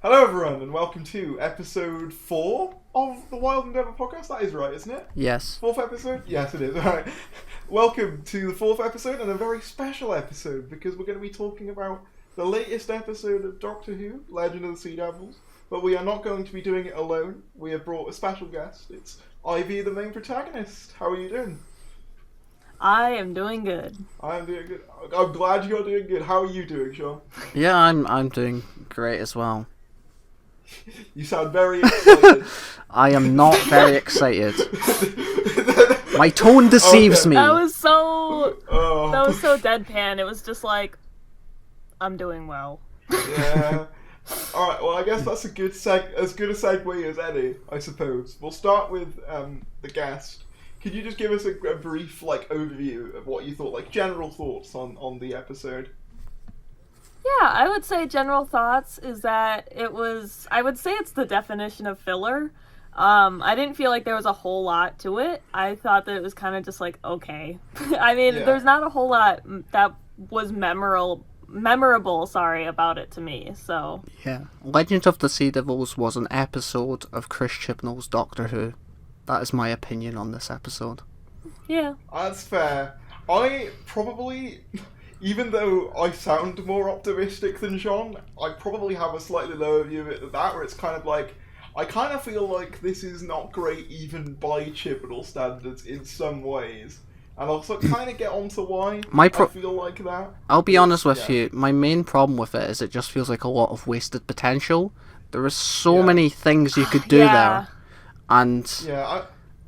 Hello everyone and welcome to episode 4 of the Wild Endeavour podcast. That is right, isn't it? Yes. 4th episode? Yes, it is. Alright. Welcome to the 4th episode and a very special episode because we're going to be talking about the latest episode of Doctor Who, Legend of the Sea Devils. But we are not going to be doing it alone. We have brought a special guest. It's Ivy, the main protagonist. How are you doing? I am doing good. I am doing good. I'm glad you're doing good. How are you doing, Sean? Yeah, I'm doing great as well. You sound very excited. I am not very excited. My tone deceives me. That was so deadpan. It was just like, I'm doing well. Yeah. Alright, well I guess that's as good a segue as any, I suppose. We'll start with the guest. Could you just give us a brief overview of what you thought, general thoughts on the episode? Yeah, I would say general thoughts is that I would say it's the definition of filler. I didn't feel like there was a whole lot to it. I thought that it was kind of just okay. I mean, There's not a whole lot that was memorable about it to me, so... Yeah. Legend of the Sea Devils was an episode of Chris Chibnall's Doctor Who. That is my opinion on this episode. Yeah. That's fair. I probably... Even though I sound more optimistic than Sean, I probably have a slightly lower view of it than that, where it's kind of I kind of feel like this is not great even by Chibnall standards in some ways. And I'll kind of get onto why I feel like that. I'll be honest with you, my main problem with it is it just feels like a lot of wasted potential. There are so many things you could do there. And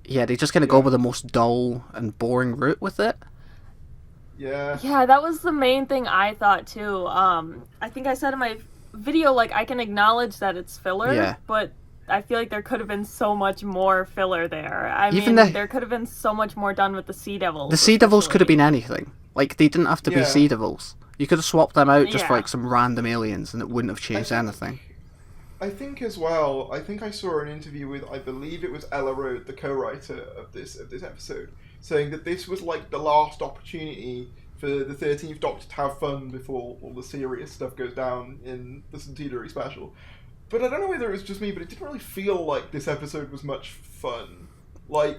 they just kind of go with the most dull and boring route with it. Yeah, that was the main thing I thought too. I think I said in my video, I can acknowledge that it's filler, but I feel like there could have been so much more filler there. There could have been so much more done with the Sea Devils. The Sea Devils could have been anything. They didn't have to be Sea Devils. You could have swapped them out just for some random aliens and it wouldn't have changed anything. I think as well, I saw an interview with, I believe it was Ella Road, the co-writer of this episode, saying that this was the last opportunity for the 13th Doctor to have fun before all the serious stuff goes down in the Centenary special. But I don't know whether it was just me, but it didn't really feel like this episode was much fun. Do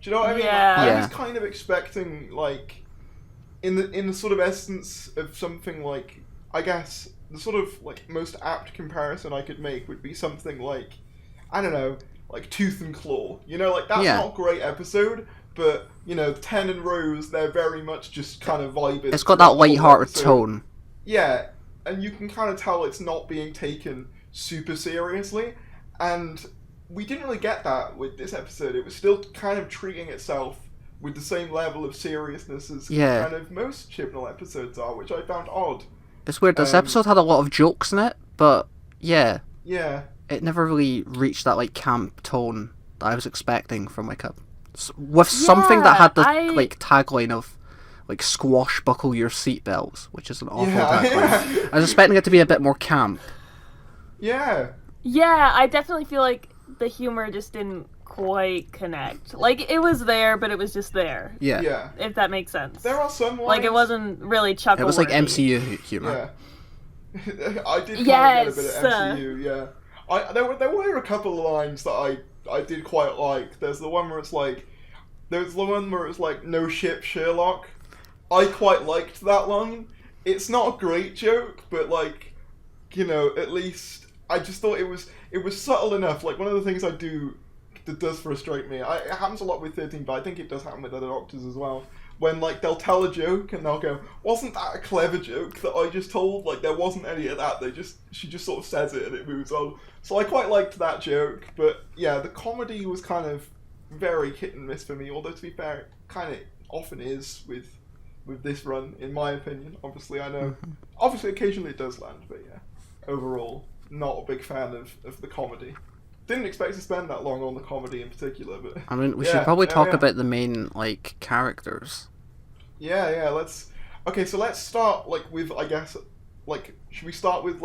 you know what I mean? I was kind of expecting, in the sort of essence of something I guess, the sort of, most apt comparison I could make would be something I don't know, Tooth and Claw. That's not a great episode, but, Ten and Rose, they're very much just kind of vibing. It's got that light-hearted tone. Yeah, and you can kind of tell it's not being taken super seriously, and we didn't really get that with this episode. It was still kind of treating itself with the same level of seriousness as kind of most Chibnall episodes are, which I found odd. It's weird, this episode had a lot of jokes in it, but it never really reached that camp tone that I was expecting from something that had the tagline of squashbuckle your seatbelts, which is an awful tagline. I was expecting it to be a bit more camp. Yeah, I definitely feel like the humor just didn't quite connect. It was there, but it was just there. Yeah. If that makes sense. There are some lines... it wasn't really chuckle. It was MCU humor. Yeah. I did kind of get a bit of MCU, yeah. There were a couple of lines that I did quite like. There's the one where it's no ship Sherlock. I quite liked that line. It's not a great joke, but at least I just thought it was subtle enough. One of the things I do that does frustrate me, it happens a lot with 13, but I think it does happen with other Doctors as well, when they'll tell a joke and they'll go, wasn't that a clever joke that I just told? There wasn't any of that, she just sort of says it and it moves on. So I quite liked that joke, but yeah, the comedy was kind of very hit and miss for me, although to be fair, it kind of often is with this run, in my opinion. Obviously, I know, obviously occasionally it does land, but yeah, overall, not a big fan of the comedy. Didn't expect to spend that long on the comedy in particular, but... I mean, we should probably talk about the main, characters. Yeah, let's... Okay, so let's start, with, I guess, should we start with,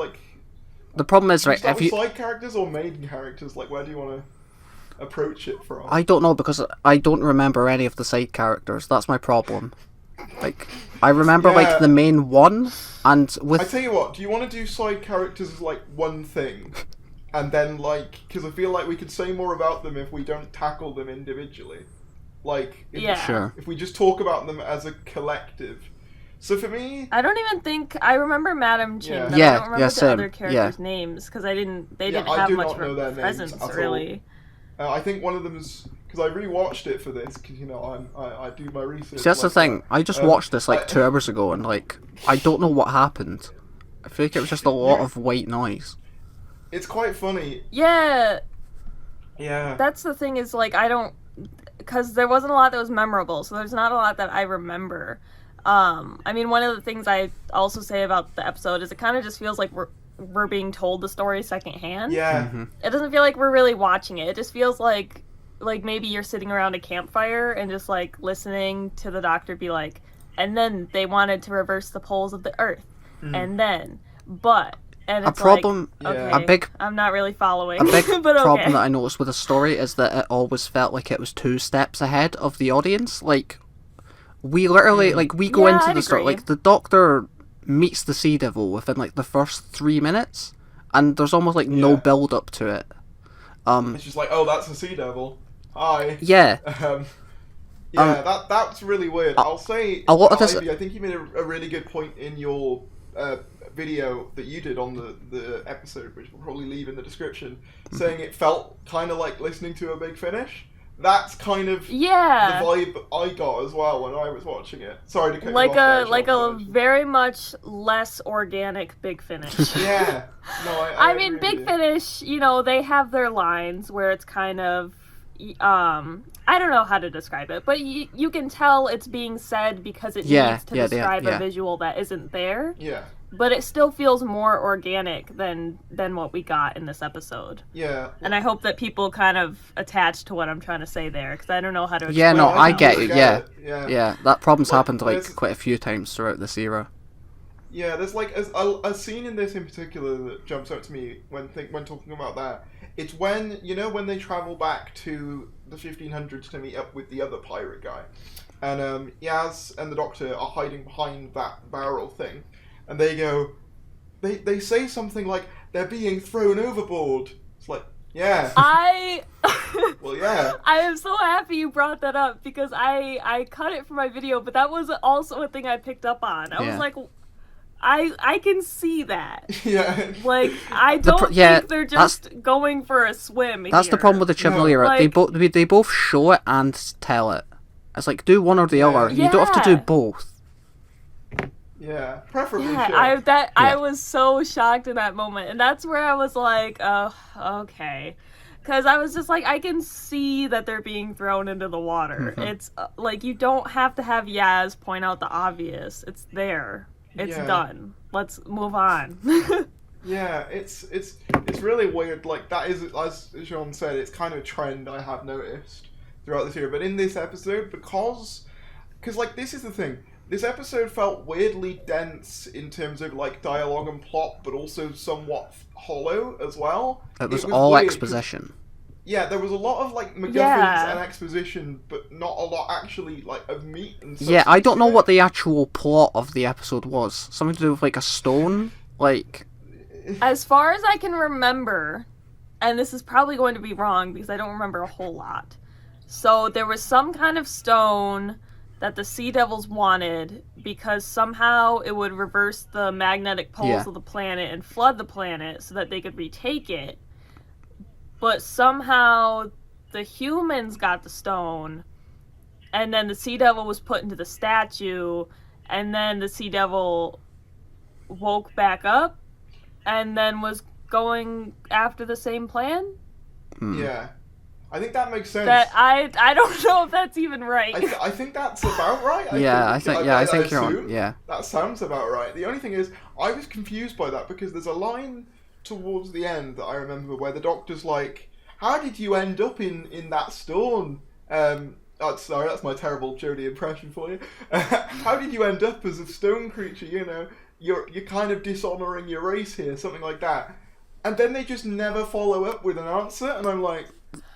The problem is, right, start with side characters or main characters? Where do you want to approach it from? I don't know, because I don't remember any of the side characters. That's my problem. Like, I remember, like, the main one, and with... I tell you what, do you want to do side characters as, like, one thing? And then, like, because I feel like we could say more about them if we don't tackle them individually. Like, if we just talk about them as a collective. So for me... I don't even think... I remember Madam Ching, but I don't remember the other characters' names, because they didn't have much of a presence, really. I think one of them is... Because I rewatched it for this, because, you know, I do my research. See, that's the thing. I just watched this, like, 2 hours ago, and, like, I don't know what happened. I feel like it was just a lot of white noise. It's quite funny. Yeah. Yeah. That's the thing is, like, I don't... Because there wasn't a lot that was memorable, so there's not a lot that I remember. I mean, one of the things I also say about the episode is it kind of just feels like we're being told the story secondhand. Yeah. Mm-hmm. It doesn't feel like we're really watching it. It just feels like maybe you're sitting around a campfire and just, like, listening to the Doctor be like, and then they wanted to reverse the poles of the Earth. And then, and it's a big, I'm not really following. A big but problem that I noticed with the story is that it always felt like it was 2 steps ahead of the audience. Like, we literally, like, we go into the story, like, the Doctor meets the Sea Devil within, like, the first 3 minutes, and there's almost, like, no build-up to it. It's just like, oh, that's the Sea Devil. Hi. Yeah. That's really weird. I'll say, a lot of this... I think you made a really good point in your video that you did on the episode, which we'll probably leave in the description, saying it felt kind of like listening to a Big Finish. That's kind of the vibe I got as well when I was watching it. Sorry to cut you off like a very much less organic Big Finish. Yeah. No, I mean, Big Finish, you know, they have their lines where it's kind of, I don't know how to describe it, but you can tell it's being said because it needs to describe a visual that isn't there. Yeah. But it still feels more organic than what we got in this episode. Yeah. And I hope that people kind of attach to what I'm trying to say there, because I don't know how to explain Yeah, no, it. I get it, yeah. That problem's happened, like, quite a few times throughout this era. Yeah, there's, like, a scene in this in particular that jumps out to me when talking about that. It's when, you know, when they travel back to the 1500s to meet up with the other pirate guy. And Yaz and the Doctor are hiding behind that barrel thing. And they go, they say something like, they're being thrown overboard. It's like, yeah. Well, yeah. I am so happy you brought that up, because I cut it for my video, but that was also a thing I picked up on. I was like, I can see that. Yeah. Like, I don't think they're just going for a swim That's the problem with the Chibnall era. Like, they both show it and tell it. It's like, do one or the other. You don't have to do both. Yeah, preferably. Yeah, I was so shocked in that moment, and that's where I was like, oh, okay, because I was just like, I can see that they're being thrown into the water. It's like, you don't have to have Yaz point out the obvious. It's there. It's done. Let's move on. Yeah, it's really weird. Like, that is, as Sean said, it's kind of a trend I have noticed throughout this year. But in this episode, because like, this is the thing. This episode felt weirdly dense in terms of, like, dialogue and plot, but also somewhat hollow as well. It was all exposition. Yeah, there was a lot of, like, MacGuffins and exposition, but not a lot actually, like, of meat and stuff. Yeah, I don't know what the actual plot of the episode was. Something to do with, like, a stone? Like... As far as I can remember, and this is probably going to be wrong because I don't remember a whole lot. So there was some kind of stone that the Sea Devils wanted because somehow it would reverse the magnetic poles of the planet and flood the planet so that they could retake it. But somehow the humans got the stone, and then the Sea Devil was put into the statue, and then the Sea Devil woke back up and then was going after the same plan? Yeah. I think that makes sense. I don't know if that's even right. I think that's about right. I think you're on. Yeah. That sounds about right. The only thing is, I was confused by that because there's a line towards the end that I remember where the Doctor's like, how did you end up in that stone? Sorry, that's my terrible Jodie impression for you. How did you end up as a stone creature? You know, you're kind of dishonouring your race here, something like that. And then they just never follow up with an answer, and I'm like,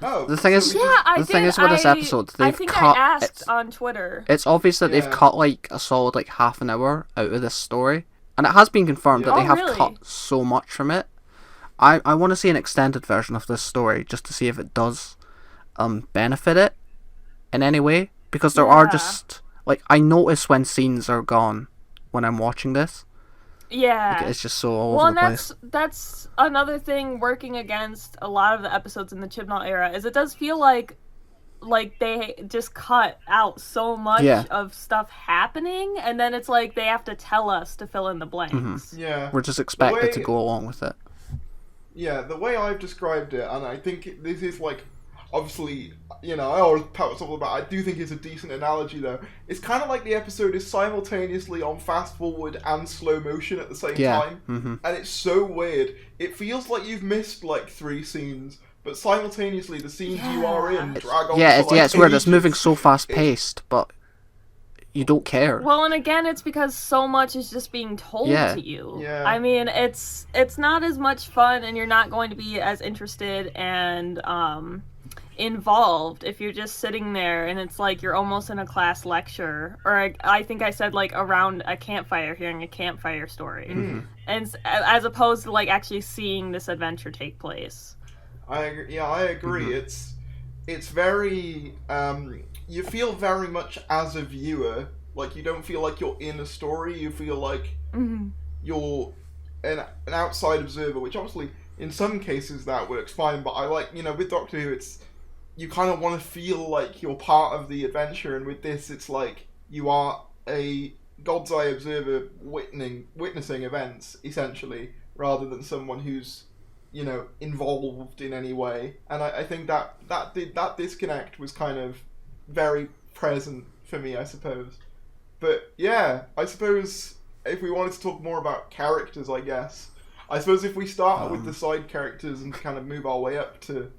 Oh, the thing is, I the thing did. is with this episode, I they've think cut. I asked on Twitter. It's obvious that they've cut like a solid like half an hour out of this story, and it has been confirmed that they have cut so much from it. I want to see an extended version of this story just to see if it does benefit it in any way, because there are just like, I notice when scenes are gone when I'm watching this. Yeah, like, it's just so all over the place. That's another thing working against a lot of the episodes in the Chibnall era, is it does feel like they just cut out so much of stuff happening, and then it's like they have to tell us to fill in the blanks. Mm-hmm. Yeah, we're just expected to go along with it. Yeah, the way I've described it, and I think this is like, obviously, I always pat myself about. I do think it's a decent analogy, though. It's kind of like the episode is simultaneously on fast forward and slow motion at the same time, and it's so weird. It feels like you've missed like 3 scenes, but simultaneously the scenes you are in drag on. It's weird. It's moving so fast paced, but you don't care. Well, and again, it's because so much is just being told to you. Yeah. I mean, it's not as much fun, and you're not going to be as interested and involved if you're just sitting there and it's like you're almost in a class lecture, or I think I said like around a campfire, hearing a campfire story, and as opposed to like actually seeing this adventure take place. I agree. It's very you feel very much as a viewer, like you don't feel like you're in a story, you feel like you're an outside observer, which obviously in some cases that works fine, but I like, with Doctor Who, it's, you kind of want to feel like you're part of the adventure, and with this it's like you are a God's eye observer witnessing events, essentially, rather than someone who's involved in any way. And I think that disconnect was kind of very present for me, I suppose. But yeah, I suppose if we wanted to talk more about characters, I suppose if we start with the side characters and kind of move our way up to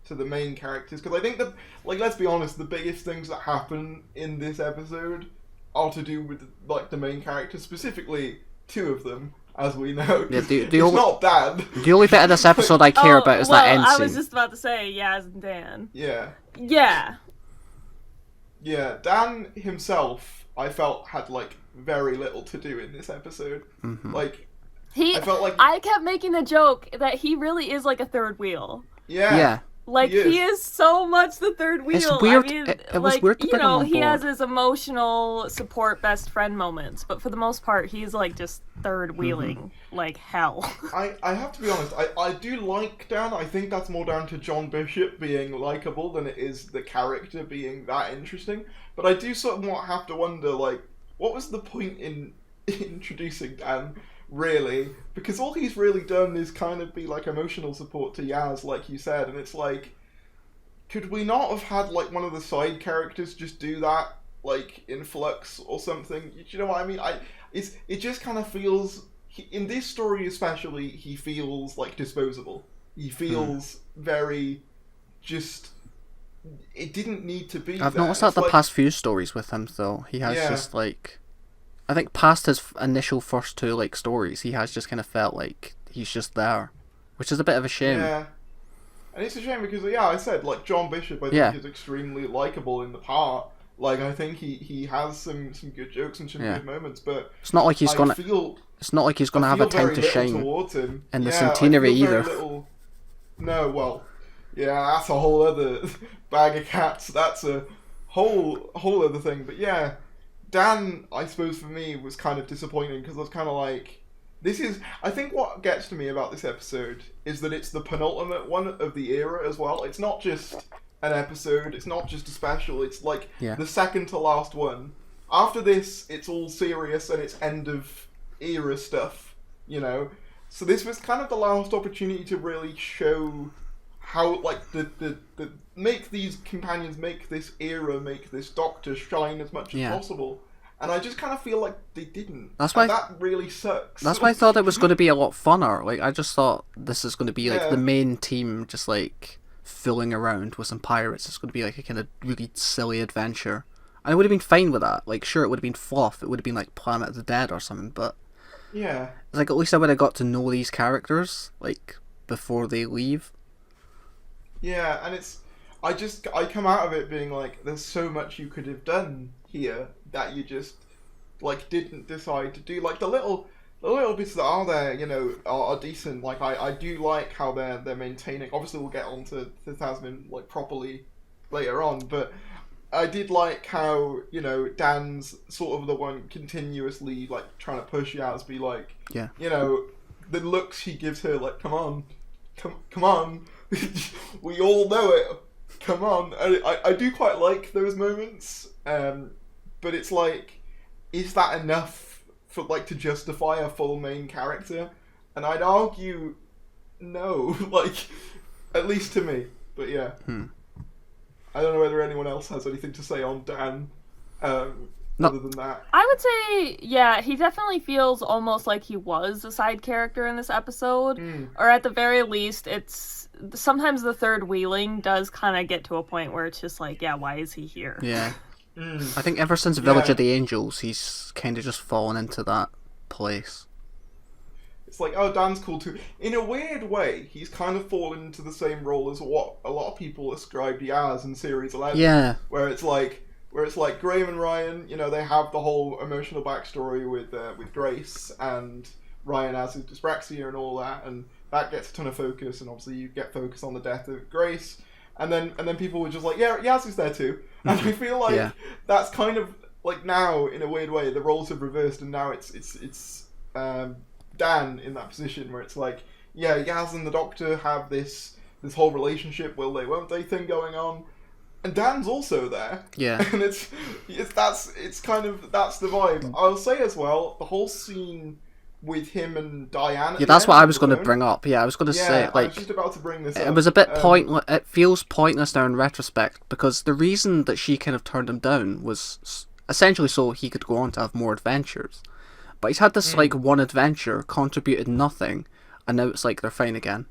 the main characters, because I think that, like, let's be honest, the biggest things that happen in this episode are to do with like the main characters, specifically 2 of them, as we know. Yeah, it's not Dan. The only bit of this episode I care about is that end scene. I was just about to say Yaz and Dan. Yeah. Yeah. Yeah, Dan himself, I felt, had like very little to do in this episode. Like, I felt like I kept making the joke that he really is like a third wheel. Yeah. Like, he is so much the third wheel. It's weird. I mean, it was weird to bring him on he board. has his emotional support best friend moments, but for the most part, he's like just third wheeling like hell. I have to be honest, I do like Dan. I think that's more down to John Bishop being likable than it is the character being that interesting. But I do somewhat have to wonder, like, what was the point in introducing Dan? Really, because all he's really done is kind of be like emotional support to Yaz, like you said, and it's like, could we not have had like one of the side characters just do that, like in Flux or something? Do you know what I mean? It just kind of feels, in this story especially, he feels like disposable. He feels very just. It didn't need to be. I've noticed that the past few stories with him, though, he has just like. I think past his initial first 2 like stories, he has just kind of felt like he's just there, which is a bit of a shame. Yeah, and it's a shame because I said like John Bishop, I think is extremely likable in the part. Like, I think he has some good jokes and some good moments, but it's not like he's gonna. It's not like he's gonna have a time to shine in the Centenary either. No, well, that's a whole other bag of cats. That's a whole other thing. But yeah. Dan, I suppose for me, was kind of disappointing because I was kind of like, I think what gets to me about this episode is that it's the penultimate one of the era as well. It's not just an episode, it's not just a special, it's like the second to last one. After this, it's all serious and it's end of era stuff, So this was kind of the last opportunity to really show how, like, the make these companions, make this era, make this Doctor shine as much as possible. And I just kind of feel like they didn't. That really sucks. That's why I thought it was going to be a lot funner. Like, I just thought this is going to be like the main team just like fooling around with some pirates. It's going to be like a kind of really silly adventure. And I would have been fine with that. Like, sure, it would have been fluff. It would have been like Planet of the Dead or something, but it's like, at least I would have got to know these characters like before they leave. Yeah, and I come out of it being like, there's so much you could have done here that you just like didn't decide to do. Like the little bits that are there, are decent. Like I do like how they're maintaining. Obviously, we'll get onto the Thasman like properly later on, but I did like how Dan's sort of the one continuously like trying to push Yaz, be like, the looks he gives her, like, come on, we all know it. Come on. I do quite like those moments, but it's like, is that enough for like to justify a full main character? And I'd argue no, like, at least to me. But yeah, I don't know whether anyone else has anything to say on Dan. Other than that, I would say, yeah, he definitely feels almost like he was a side character in this episode, or at the very least, it's sometimes the third wheeling does kind of get to a point where it's just like, yeah, why is he here? Yeah. I think ever since Village of the Angels, he's kind of just fallen into that place. It's like, oh, Dan's cool too. In a weird way, he's kind of fallen into the same role as what a lot of people ascribed Yaz in Series 11. Yeah. Where it's like Graham and Ryan, they have the whole emotional backstory with Grace, and Ryan has his dyspraxia and all that, and that gets a ton of focus, and obviously you get focus on the death of Grace, and then people were just like, yeah, Yaz is there too. And I feel like that's kind of like, now in a weird way the roles have reversed, and now it's Dan in that position where it's like, yeah, Yaz and the Doctor have this whole relationship, will they, won't they thing going on. And Dan's also there. Yeah. And it's kind of, that's the vibe. I'll say as well, the whole scene with him and Diane. Yeah, that's what I was going to bring up. Yeah, I was going to say, like, I was just about to bring this up. It was a bit pointless. It feels pointless now in retrospect, because the reason that she kind of turned him down was essentially so he could go on to have more adventures. But he's had this like one adventure, contributed nothing, and now it's like they're fine again.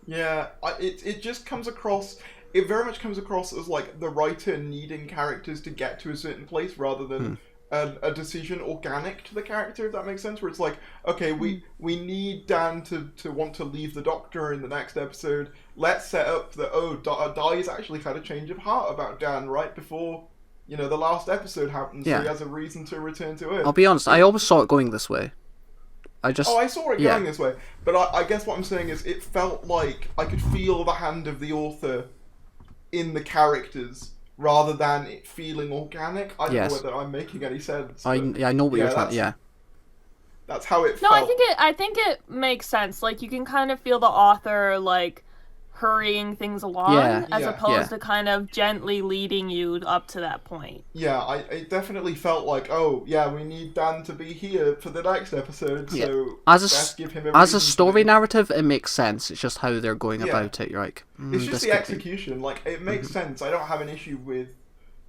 Yeah, it just comes across. It very much comes across as like the writer needing characters to get to a certain place rather than a decision organic to the character, if that makes sense. Where it's like, okay, we need Dan to want to leave the Doctor in the next episode. Let's set up that, Di's actually had a change of heart about Dan right before, the last episode happened, so he has a reason to return to Earth. I'll be honest, I always saw it going this way. I saw it going this way. But I guess what I'm saying is it felt like I could feel the hand of the author in the characters rather than it feeling organic. I don't know whether I'm making any sense. I know what you're trying. Yeah, that's how it felt. No, I think it makes sense. Like, you can kind of feel the author like hurrying things along as opposed to kind of gently leading you up to that point. Yeah, it definitely felt like, oh yeah, we need Dan to be here for the next episode, so let's give him as a story narrative, it makes sense. It's just how they're going about it. You're like, it's just the execution. Like, it makes sense. I don't have an issue with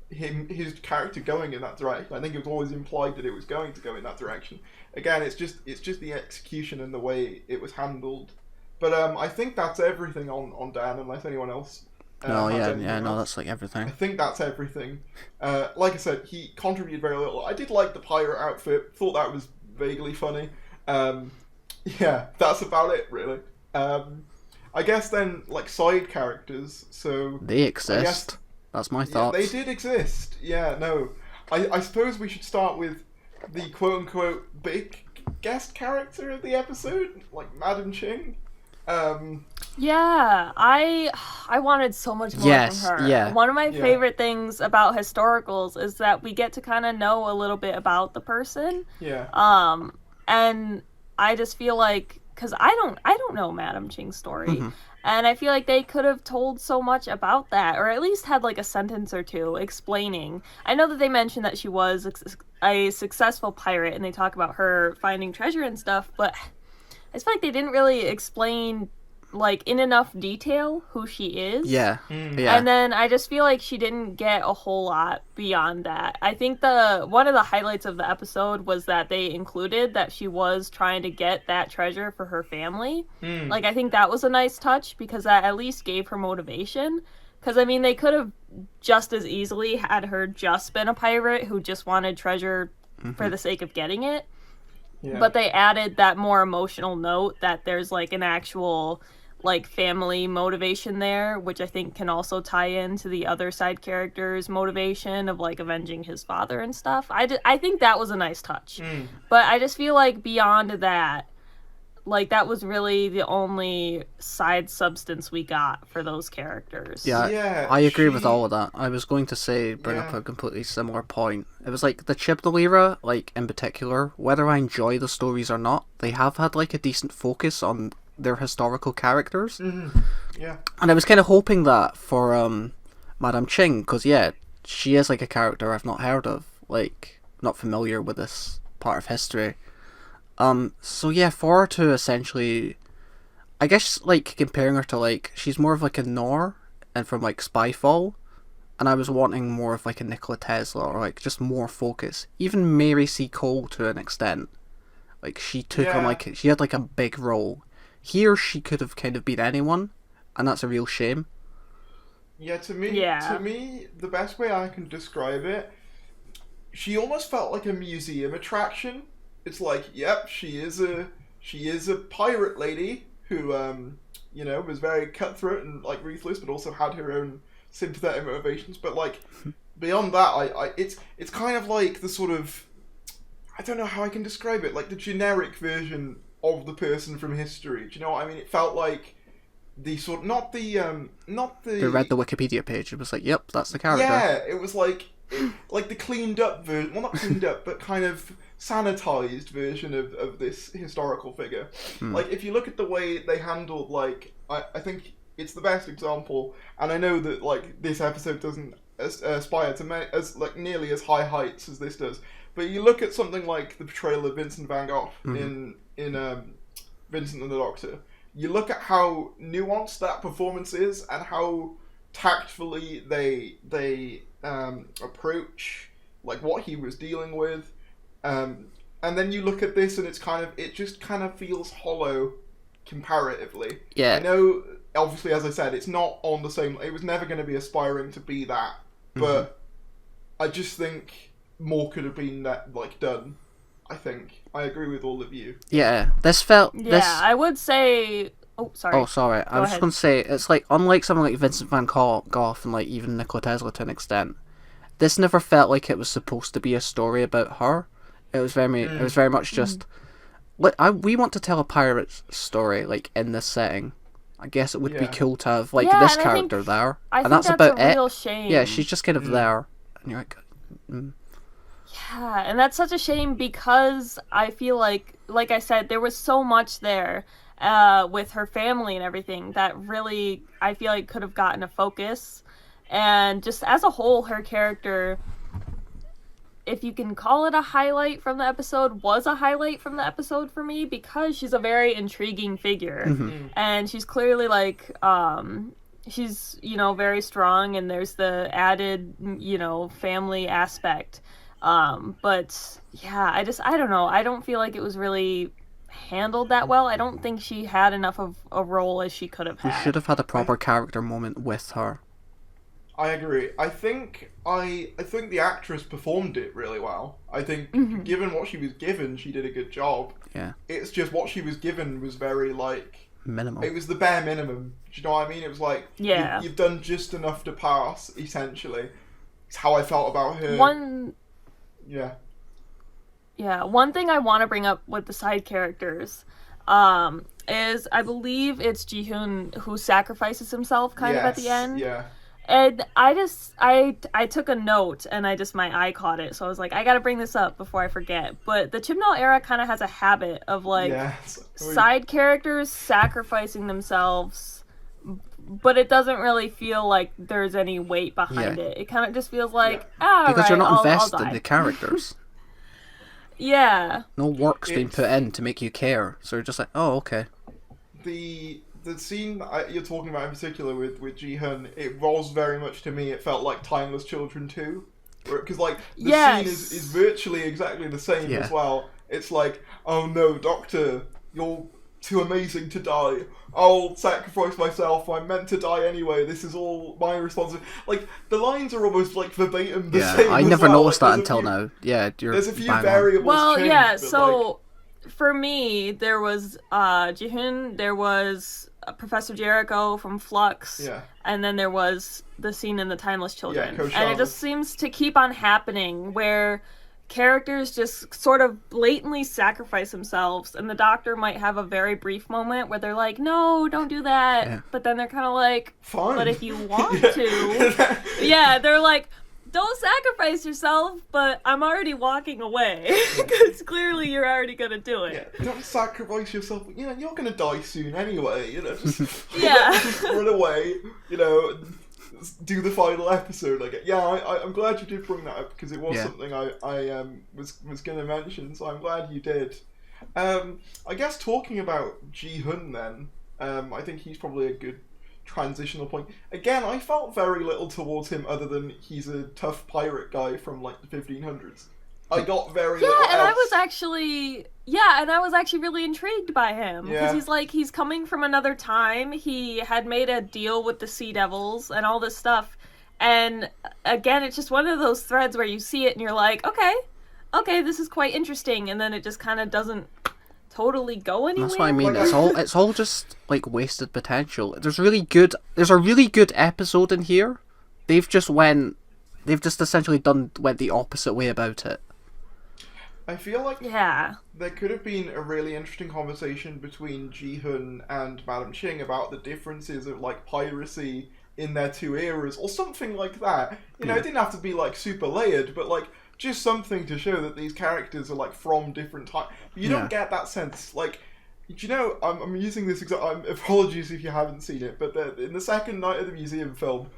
his character going in that direction. I think it was always implied that it was going to go in that direction. Again, it's just the execution and the way it was handled. But I think that's everything on Dan, unless anyone else. That's like everything. I think that's everything. Like I said, he contributed very little. I did like the pirate outfit. Thought that was vaguely funny. Yeah, that's about it, really. I guess then, like, side characters. So they exist. That's my thoughts. They did exist. Yeah, no. I suppose we should start with the quote-unquote big guest character of the episode, like Madam Ching. Yeah, I wanted so much more from her. Yeah. One of my favorite things about historicals is that we get to kind of know a little bit about the person. Yeah. And I just feel like, because I don't know Madam Ching's story, and I feel like they could have told so much about that, or at least had like a sentence or two explaining. I know that they mentioned that she was a successful pirate, and they talk about her finding treasure and stuff, but I just feel like they didn't really explain, like, in enough detail who she is. Yeah. And then I just feel like she didn't get a whole lot beyond that. I think one of the highlights of the episode was that they included that she was trying to get that treasure for her family. Like, I think that was a nice touch, because that at least gave her motivation. Because, I mean, they could have just as easily had her just been a pirate who just wanted treasure for the sake of getting it. Yeah. But they added that more emotional note that there's, like, an actual, like family motivation there, which I think can also tie into the other side character's motivation of like avenging his father and stuff. I think that was a nice touch. But I just feel like beyond that, like that was really the only side substance we got for those characters. Yeah, I agree with all of that. I was going to bring up a completely similar point. It was like the Chibnall era, like in particular, whether I enjoy the stories or not, they have had like a decent focus on their historical characters. Yeah. And I was kind of hoping that for Madame Ching, because she is like a character I've not heard of, like not familiar with this part of history. So yeah, for her to essentially, I guess like comparing her to like, she's more of like a Nor and from like Spyfall, and I was wanting more of like a Nikola Tesla or like just more focus. Even Mary C. Cole to an extent, like she took on like, she had like a big role. Here she could have kind of been anyone, and that's a real shame. Yeah, to me, the best way I can describe it, she almost felt like a museum attraction. It's like, yep, she is a pirate lady who, was very cutthroat and like ruthless, but also had her own sympathetic motivations. But like beyond that, it's kind of like the sort of, I don't know how I can describe it, like the generic version of the person from history. Do you know what I mean? It felt like the sort, not the. They read the Wikipedia page. It was like, yep, that's the character. Yeah, it was like the cleaned up version. Well, not cleaned up, but kind of sanitized version of this historical figure. Like if you look at the way they handled, like I think it's the best example, and I know that like this episode doesn't aspire to as like nearly as high heights as this does. But you look at something like the portrayal of Vincent van Gogh in Vincent and the Doctor. You look at how nuanced that performance is and how tactfully they approach like what he was dealing with, and then you look at this and it just kind of feels hollow comparatively. Yeah. I know, obviously, as I said, it's not on the same. It was never going to be aspiring to be that, but I just think more could have been done. I think I agree with all of you. Yeah, this felt. I would say. Oh, sorry. Oh, sorry. I was just going to say, it's like, unlike something like Vincent van Gogh and like even Nikola Tesla to an extent, this never felt like it was supposed to be a story about her. It was very much just. We want to tell a pirate story like in this setting. I guess it would be cool to have like this character there, and that's about it. Real shame. Yeah, she's just kind of there, and you're like. Yeah, and that's such a shame because I feel like I said, there was so much there with her family and everything that really I feel like could have gotten a focus. And just as a whole, her character, if you can call it a highlight from the episode, was a highlight from the episode for me because she's a very intriguing figure. And she's clearly like, she's, very strong, and there's the added, family aspect. But yeah, I don't know. I don't feel like it was really handled that well. I don't think she had enough of a role as she could have had. We should have had a proper character moment with her. I agree. I think the actress performed it really well. I think given what she was given, she did a good job. Yeah. It's just what she was given was very like minimal. It was the bare minimum. Do you know what I mean? It was like you've done just enough to pass. Essentially, it's how I felt about her. Yeah, one thing I want to bring up with the side characters is I believe it's Ji-hoon who sacrifices himself kind of at the end. Yeah. And I took a note and my eye caught it, so I was like, I gotta bring this up before I forget. But the Chibnall era kind of has a habit of like side characters sacrificing themselves, but it doesn't really feel like there's any weight behind it. It kind of just feels like, because you're not invested in the characters. Yeah. No work's been put in to make you care, so you're just like, oh, okay. The scene that you're talking about in particular with Ji-hoon, it was very much to me, it felt like Timeless Children 2. Because like, the scene is virtually exactly the same as well. It's like, oh no, Doctor, you're too amazing to die. I'll sacrifice myself. I'm meant to die anyway. This is all my responsibility. Like, the lines are almost like verbatim the same. I never noticed that until now. Yeah, there's a few variables. Well, changed, yeah. So for me, there was Ji-hoon. There was Professor Jericho from Flux, Yeah. and then there was the scene in The Timeless Children. Coach And it just seems to keep on happening where characters just sort of blatantly sacrifice themselves, and the Doctor might have a very brief moment where they're like, no, don't do that, but then they're kind of like, fine, but if you want to, they're like, don't sacrifice yourself, but I'm already walking away, because clearly you're already gonna do it. Yeah, don't sacrifice yourself, you're gonna die soon anyway, just, just run away, do the final episode. Like, I'm glad you did bring that up, because it was something I was going to mention, so I'm glad you did. I guess talking about Ji-hun then, I think he's probably a good transitional point. Again, I felt very little towards him other than he's a tough pirate guy from like the 1500s. I got very little and else. I was actually really intrigued by him, because he's coming from another time. He had made a deal with the Sea Devils and all this stuff, and again, it's just one of those threads where you see it and you're like, okay, this is quite interesting, and then it just kind of doesn't totally go anywhere. That's what I mean. It's all just like wasted potential. There's a really good episode in here. They've just essentially went the opposite way about it. I feel like there could have been a really interesting conversation between Ji-hun and Madam Ching about the differences of like piracy in their two eras, or something like that. It didn't have to be like super layered, but like just something to show that these characters are like from different times. But you don't get that sense. Like, I'm using this example. Apologies if you haven't seen it, but in the second Night of the Museum film,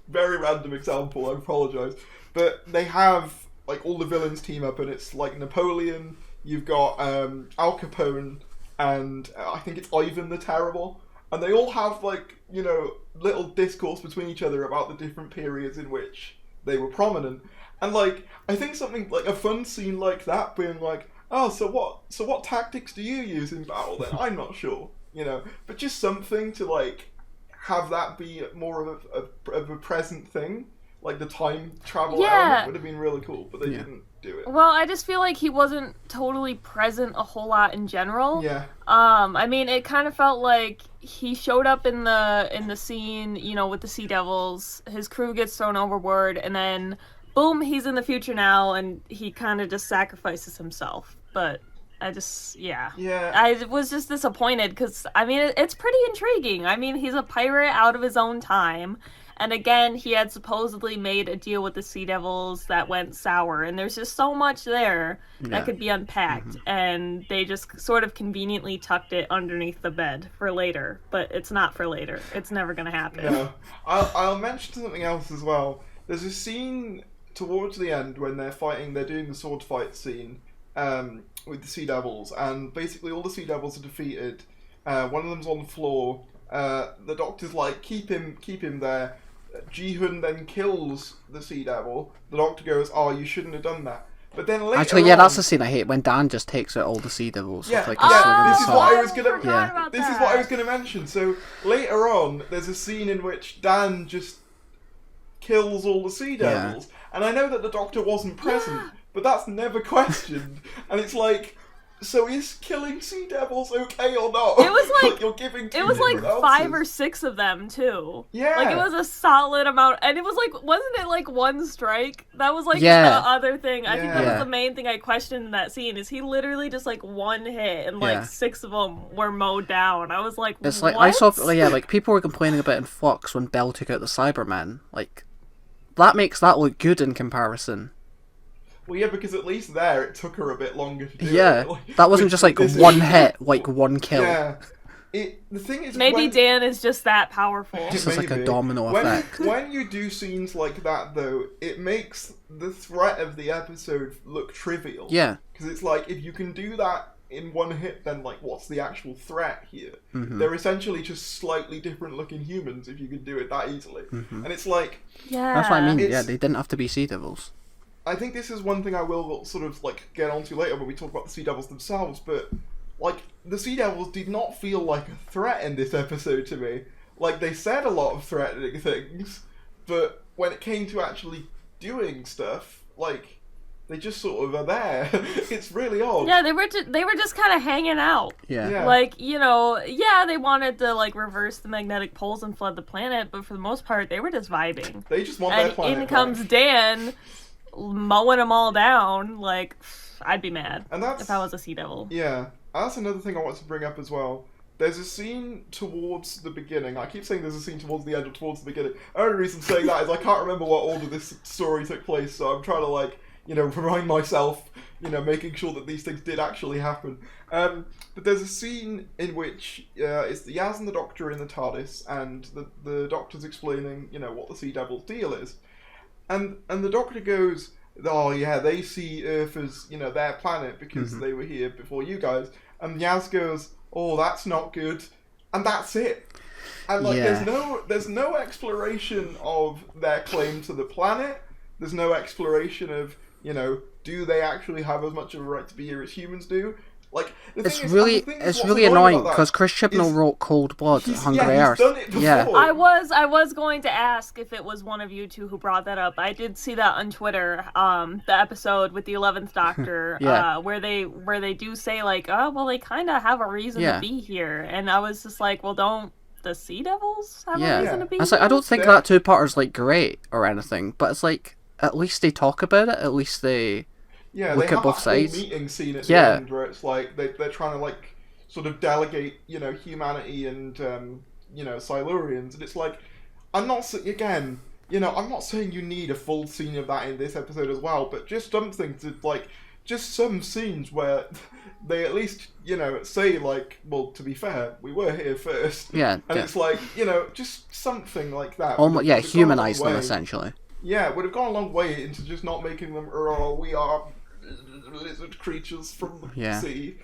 very random example. I apologise, but they have like all the villains team up, and it's like Napoleon. You've got Al Capone, and I think it's Ivan the Terrible, and they all have like little discourse between each other about the different periods in which they were prominent. And like, I think something like a fun scene like that being like, oh, so what tactics do you use in battle then? I'm not sure, but just something to like have that be more of a present thing, like the time travel element would have been really cool, but they didn't do it. Well, I just feel like he wasn't totally present a whole lot in general. Yeah. I mean, it kind of felt like he showed up in the scene, with the Sea Devils. His crew gets thrown overboard, and then boom, he's in the future now, and he kind of just sacrifices himself. But I was just disappointed, because, I mean, it's pretty intriguing. I mean, he's a pirate out of his own time, and again, he had supposedly made a deal with the Sea Devils that went sour, and there's just so much there that could be unpacked, and they just sort of conveniently tucked it underneath the bed for later, but it's not for later. It's never going to happen. No. I'll mention something else as well. There's a scene towards the end when they're doing the sword fight scene with the Sea Devils, and basically all the Sea Devils are defeated. One of them's on the floor. The Doctor's like, keep him there. Ji-hun then kills the Sea Devil. The Doctor goes, oh, you shouldn't have done that. But then later actually, that's the scene I hate, when Dan just takes out all the Sea Devils. Yeah, like this is what I was gonna mention. So later on, there's a scene in which Dan just kills all the Sea Devils, and I know that the Doctor wasn't present, but that's never questioned. And it's like, so is killing Sea Devils okay or not? It was like you're giving it was like 5 or 6 of them too. Yeah, like it was a solid amount, and it was like, wasn't it like one strike? That was like the other thing. I think that was the main thing I questioned in that scene. Is he literally just like one hit and like 6 of them were mowed down? I was like, it's what? like I saw, like people were complaining about in Flux when Bell took out the Cybermen. Like, that makes that look good in comparison. Well, yeah, because at least there it took her a bit longer to do it. Yeah, that wasn't just like one hit, like one kill. Yeah. The thing is, maybe Dan is just that powerful. It's just like a domino effect. When you do scenes like that, though, it makes the threat of the episode look trivial. Yeah. Because it's like, if you can do that in one hit, then like, what's the actual threat here? Mm-hmm. They're essentially just slightly different looking humans if you can do it that easily. Mm-hmm. And it's like... Yeah. That's what I mean, they didn't have to be Sea Devils. I think this is one thing I will sort of like get onto later when we talk about the Sea Devils themselves, but like the Sea Devils did not feel like a threat in this episode to me. Like, they said a lot of threatening things, but when it came to actually doing stuff, like, They just sort of are there. It's really odd. Yeah, they were just kind of hanging out. Yeah. Like, you know, yeah, they wanted to like reverse the magnetic poles and flood the planet, but for the most part, they were just vibing. They just want their planet. And in comes Dan, mowing them all down. Like, I'd be mad if I was a Sea Devil. Yeah, that's another thing I want to bring up as well. There's a scene towards the beginning. I keep saying there's a scene towards the end or towards the beginning. The only reason I'm saying that is I can't remember what order this story took place, so I'm trying to, like, you know, remind myself, you know, making sure that these things did actually happen. But there's a scene in which it's Yaz and the Doctor in the TARDIS, and the Doctor's explaining, you know, what the Sea Devil's deal is. And the Doctor goes, oh yeah, they see Earth as, you know, their planet because they were here before you guys. And Yaz goes, oh, that's not good. And that's it. And like, there's no exploration of their claim to the planet. There's no exploration of, you know, do they actually have as much of a right to be here as humans do? Like, it's really annoying because Chris Chibnall wrote Cold Blood, Hungry Earth. Yeah, I was going to ask if it was one of you two who brought that up. I did see that on Twitter, the episode with the 11th Doctor, where they do say like, oh, well, they kind of have a reason to be here, and I was just like, well, don't the Sea Devils have a reason to be here? Like, I don't think that two-parter's like great or anything, but it's like at least they talk about it. At least they. Yeah, look they at both sides. Meeting scene at the end where it's like they're trying to like sort of delegate, you know, humanity and you know, Silurians, and it's like I'm not saying you need a full scene of that in this episode as well, but just something to like just some scenes where they at least, you know, say like, well, to be fair, we were here first. Yeah, and it's like, you know, just something like that. Humanize them essentially. Yeah, it would have gone a long way into just not making them, oh, we are lizard creatures from the sea.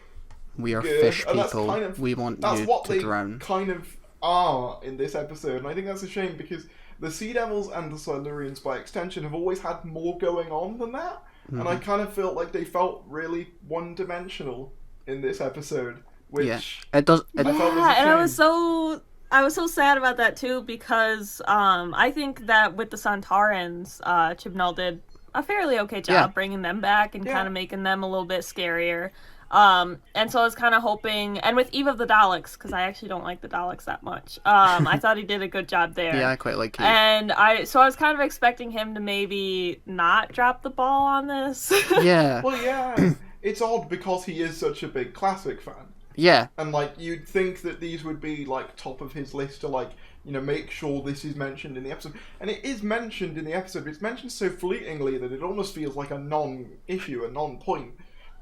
We are fish people. We want you to drown. That's what they kind of are in this episode, and I think that's a shame because the Sea Devils and the Silurians, by extension, have always had more going on than that, and I kind of felt like they felt really one-dimensional in this episode, which it does. And I was so sad about that too because I think that with the Sontarans, Chibnall did a fairly okay job bringing them back and kind of making them a little bit scarier. And so I was kind of hoping, and with Eve of the Daleks, because I actually don't like the Daleks that much, I thought he did a good job there. Yeah, I quite like him. And I was kind of expecting him to maybe not drop the ball on this. Yeah. Well, yeah, it's odd because he is such a big classic fan. Yeah. And, like, you'd think that these would be, like, top of his list to, like, you know, make sure this is mentioned in the episode. And it is mentioned in the episode, but it's mentioned so fleetingly that it almost feels like a non-issue, a non-point.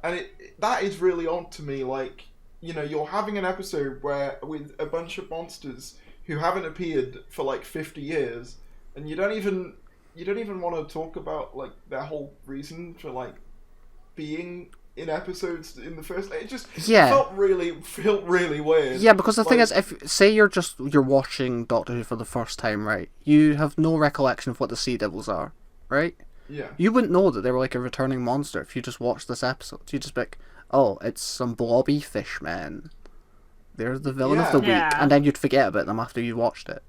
And that is really odd to me, like, you know, you're having an episode where, with a bunch of monsters who haven't appeared for, like, 50 years, and you don't even want to talk about, like, their whole reason for, like, being in episodes in the first, it just felt really weird. Yeah, because the thing is, if say you're watching Doctor Who for the first time, right? You have no recollection of what the Sea Devils are, right? Yeah. You wouldn't know that they were like a returning monster if you just watched this episode. You'd just be like, oh, it's some blobby fishmen. They're the villain of the week, and then you'd forget about them after you watched it.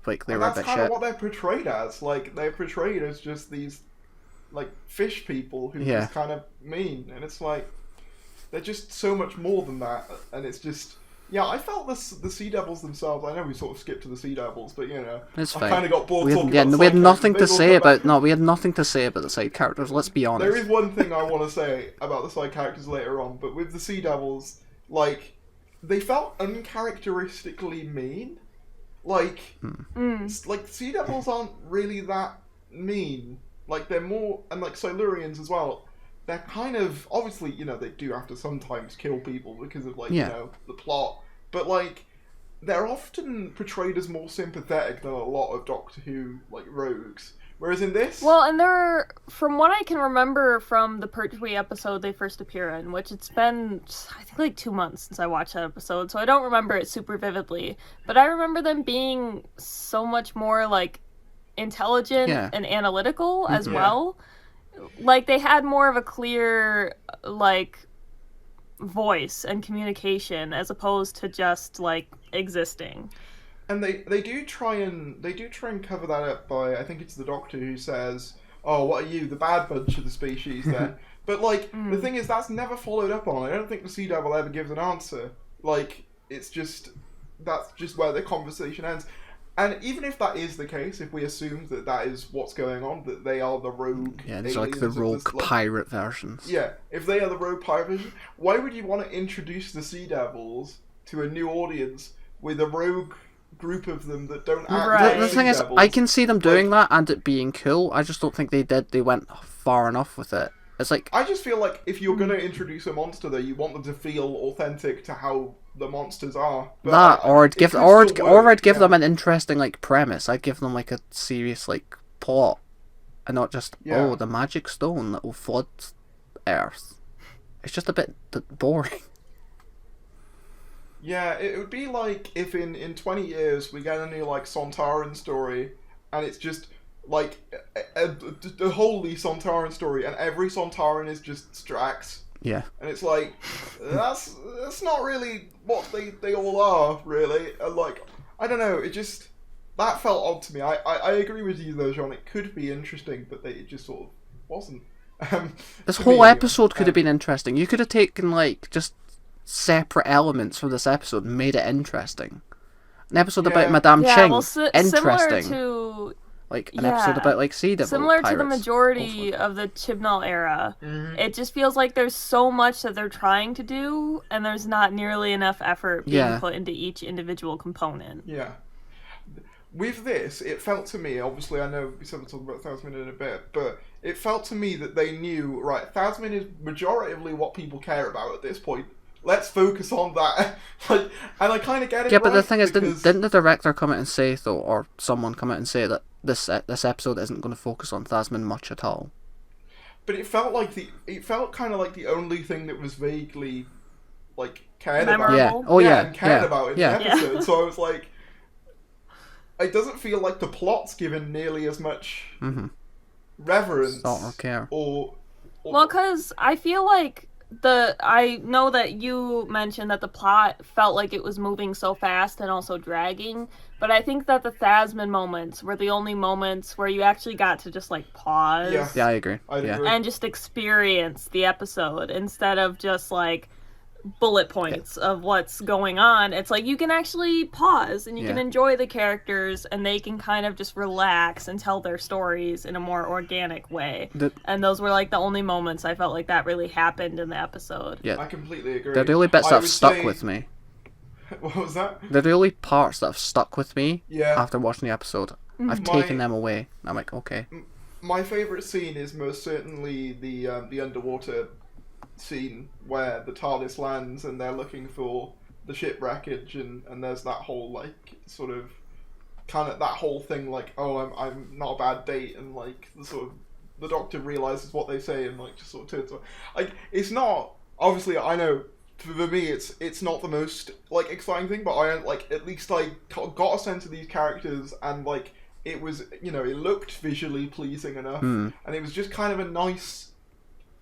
Like they were a bit shit. That's kind of what they're portrayed as. Like they're portrayed as just these, like, fish people who are just kind of mean, and it's like they're just so much more than that. And it's just I felt the Sea Devils themselves. I know we sort of skipped to the Sea Devils, but you know, it's I fine. kind of got bored. We had nothing to say about the side characters. Let's be honest. There is one thing I want to say about the side characters later on, but with the Sea Devils, like, they felt uncharacteristically mean. Like, like Sea Devils aren't really that mean. Like, they're more, and like Silurians as well, they're kind of, obviously, you know, they do have to sometimes kill people because of, like, you know, the plot, but, like, they're often portrayed as more sympathetic than a lot of Doctor Who, like, rogues. Whereas in this... Well, and they're, from what I can remember from the Pertwee episode they first appear in, which it's been, I think, like 2 months since I watched that episode, so I don't remember it super vividly, but I remember them being so much more, like, intelligent and analytical as well. Like, they had more of a clear, like, voice and communication as opposed to just, like, existing. And they do try and cover that up by, I think it's the Doctor who says, oh, what are you, the bad bunch of the species then? But, like, the thing is, that's never followed up on. I don't think the Sea Devil ever gives an answer. Like, it's just, that's just where the conversation ends. And even if that is the case, if we assume that that is what's going on, that they are the rogue it's like the rogue pirate versions. Yeah, if they are the rogue pirate version, why would you want to introduce the Sea Devils to a new audience with a rogue group of them that don't act like The thing is, I can see them doing that and it being cool. I just don't think they did. They went far enough with it. It's like, I just feel like if you're going to introduce a monster there, you want them to feel authentic to how the monsters are. But I'd give them an interesting like premise. I'd give them like a serious like plot, and not just the magic stone that will flood Earth. It's just a bit boring. Yeah, it would be like if in 20 years we get a new like Sontaran story, and it's just like a wholly Sontaran story, and every Sontaran is just Strax. Yeah. And it's like, that's not really what they all are, really. And like, I don't know, it just, that felt odd to me. I agree with you though, John, it could be interesting, but it just sort of wasn't. This whole episode could have been interesting. You could have taken like just separate elements from this episode and made it interesting. An episode about Madame Ching, interesting. Similar to... Like an episode about like Sea Devil similar pirates, to the majority of the Chibnall era. It just feels like there's so much that they're trying to do, and there's not nearly enough effort being put into each individual component. Yeah. With this, it felt to me, obviously I know we'll talk about Thasman in a bit, but it felt to me that they knew, right, Thasman is majoritively what people care about at this point. Let's focus on that. Like, and I kind of get it. Yeah, but the thing is, didn't the director come out and say, though, or someone come out and say that this episode isn't going to focus on Thasman much at all? But it felt kind of like the only thing that was vaguely like cared about. Yeah. Oh yeah. And cared about in the episode. So I was like, it doesn't feel like the plot's given nearly as much reverence or care. Or well, because I feel like I know that you mentioned that the plot felt like it was moving so fast and also dragging, but I think that the Thasman moments were the only moments where you actually got to just like pause. Yeah, I agree. And just experience the episode instead of just like bullet points of what's going on. It's like you can actually pause and you can enjoy the characters, and they can kind of just relax and tell their stories in a more organic way. And those were like the only moments I felt like that really happened in the episode. Yeah, I completely agree. They're the only bits that have stuck with me. What was that? They're the only parts that have stuck with me after watching the episode. I've taken them away. I'm like, okay. My favourite scene is most certainly the underwater scene where the TARDIS lands and they're looking for the ship wreckage, and there's that whole like sort of kind of that whole thing like, oh, I'm not a bad date, and like the sort of the Doctor realizes what they say and like just sort of turns on. Like, it's not, obviously I know for me it's not the most like exciting thing, but I like at least I got a sense of these characters, and like it was, you know, it looked visually pleasing enough, and it was just kind of a nice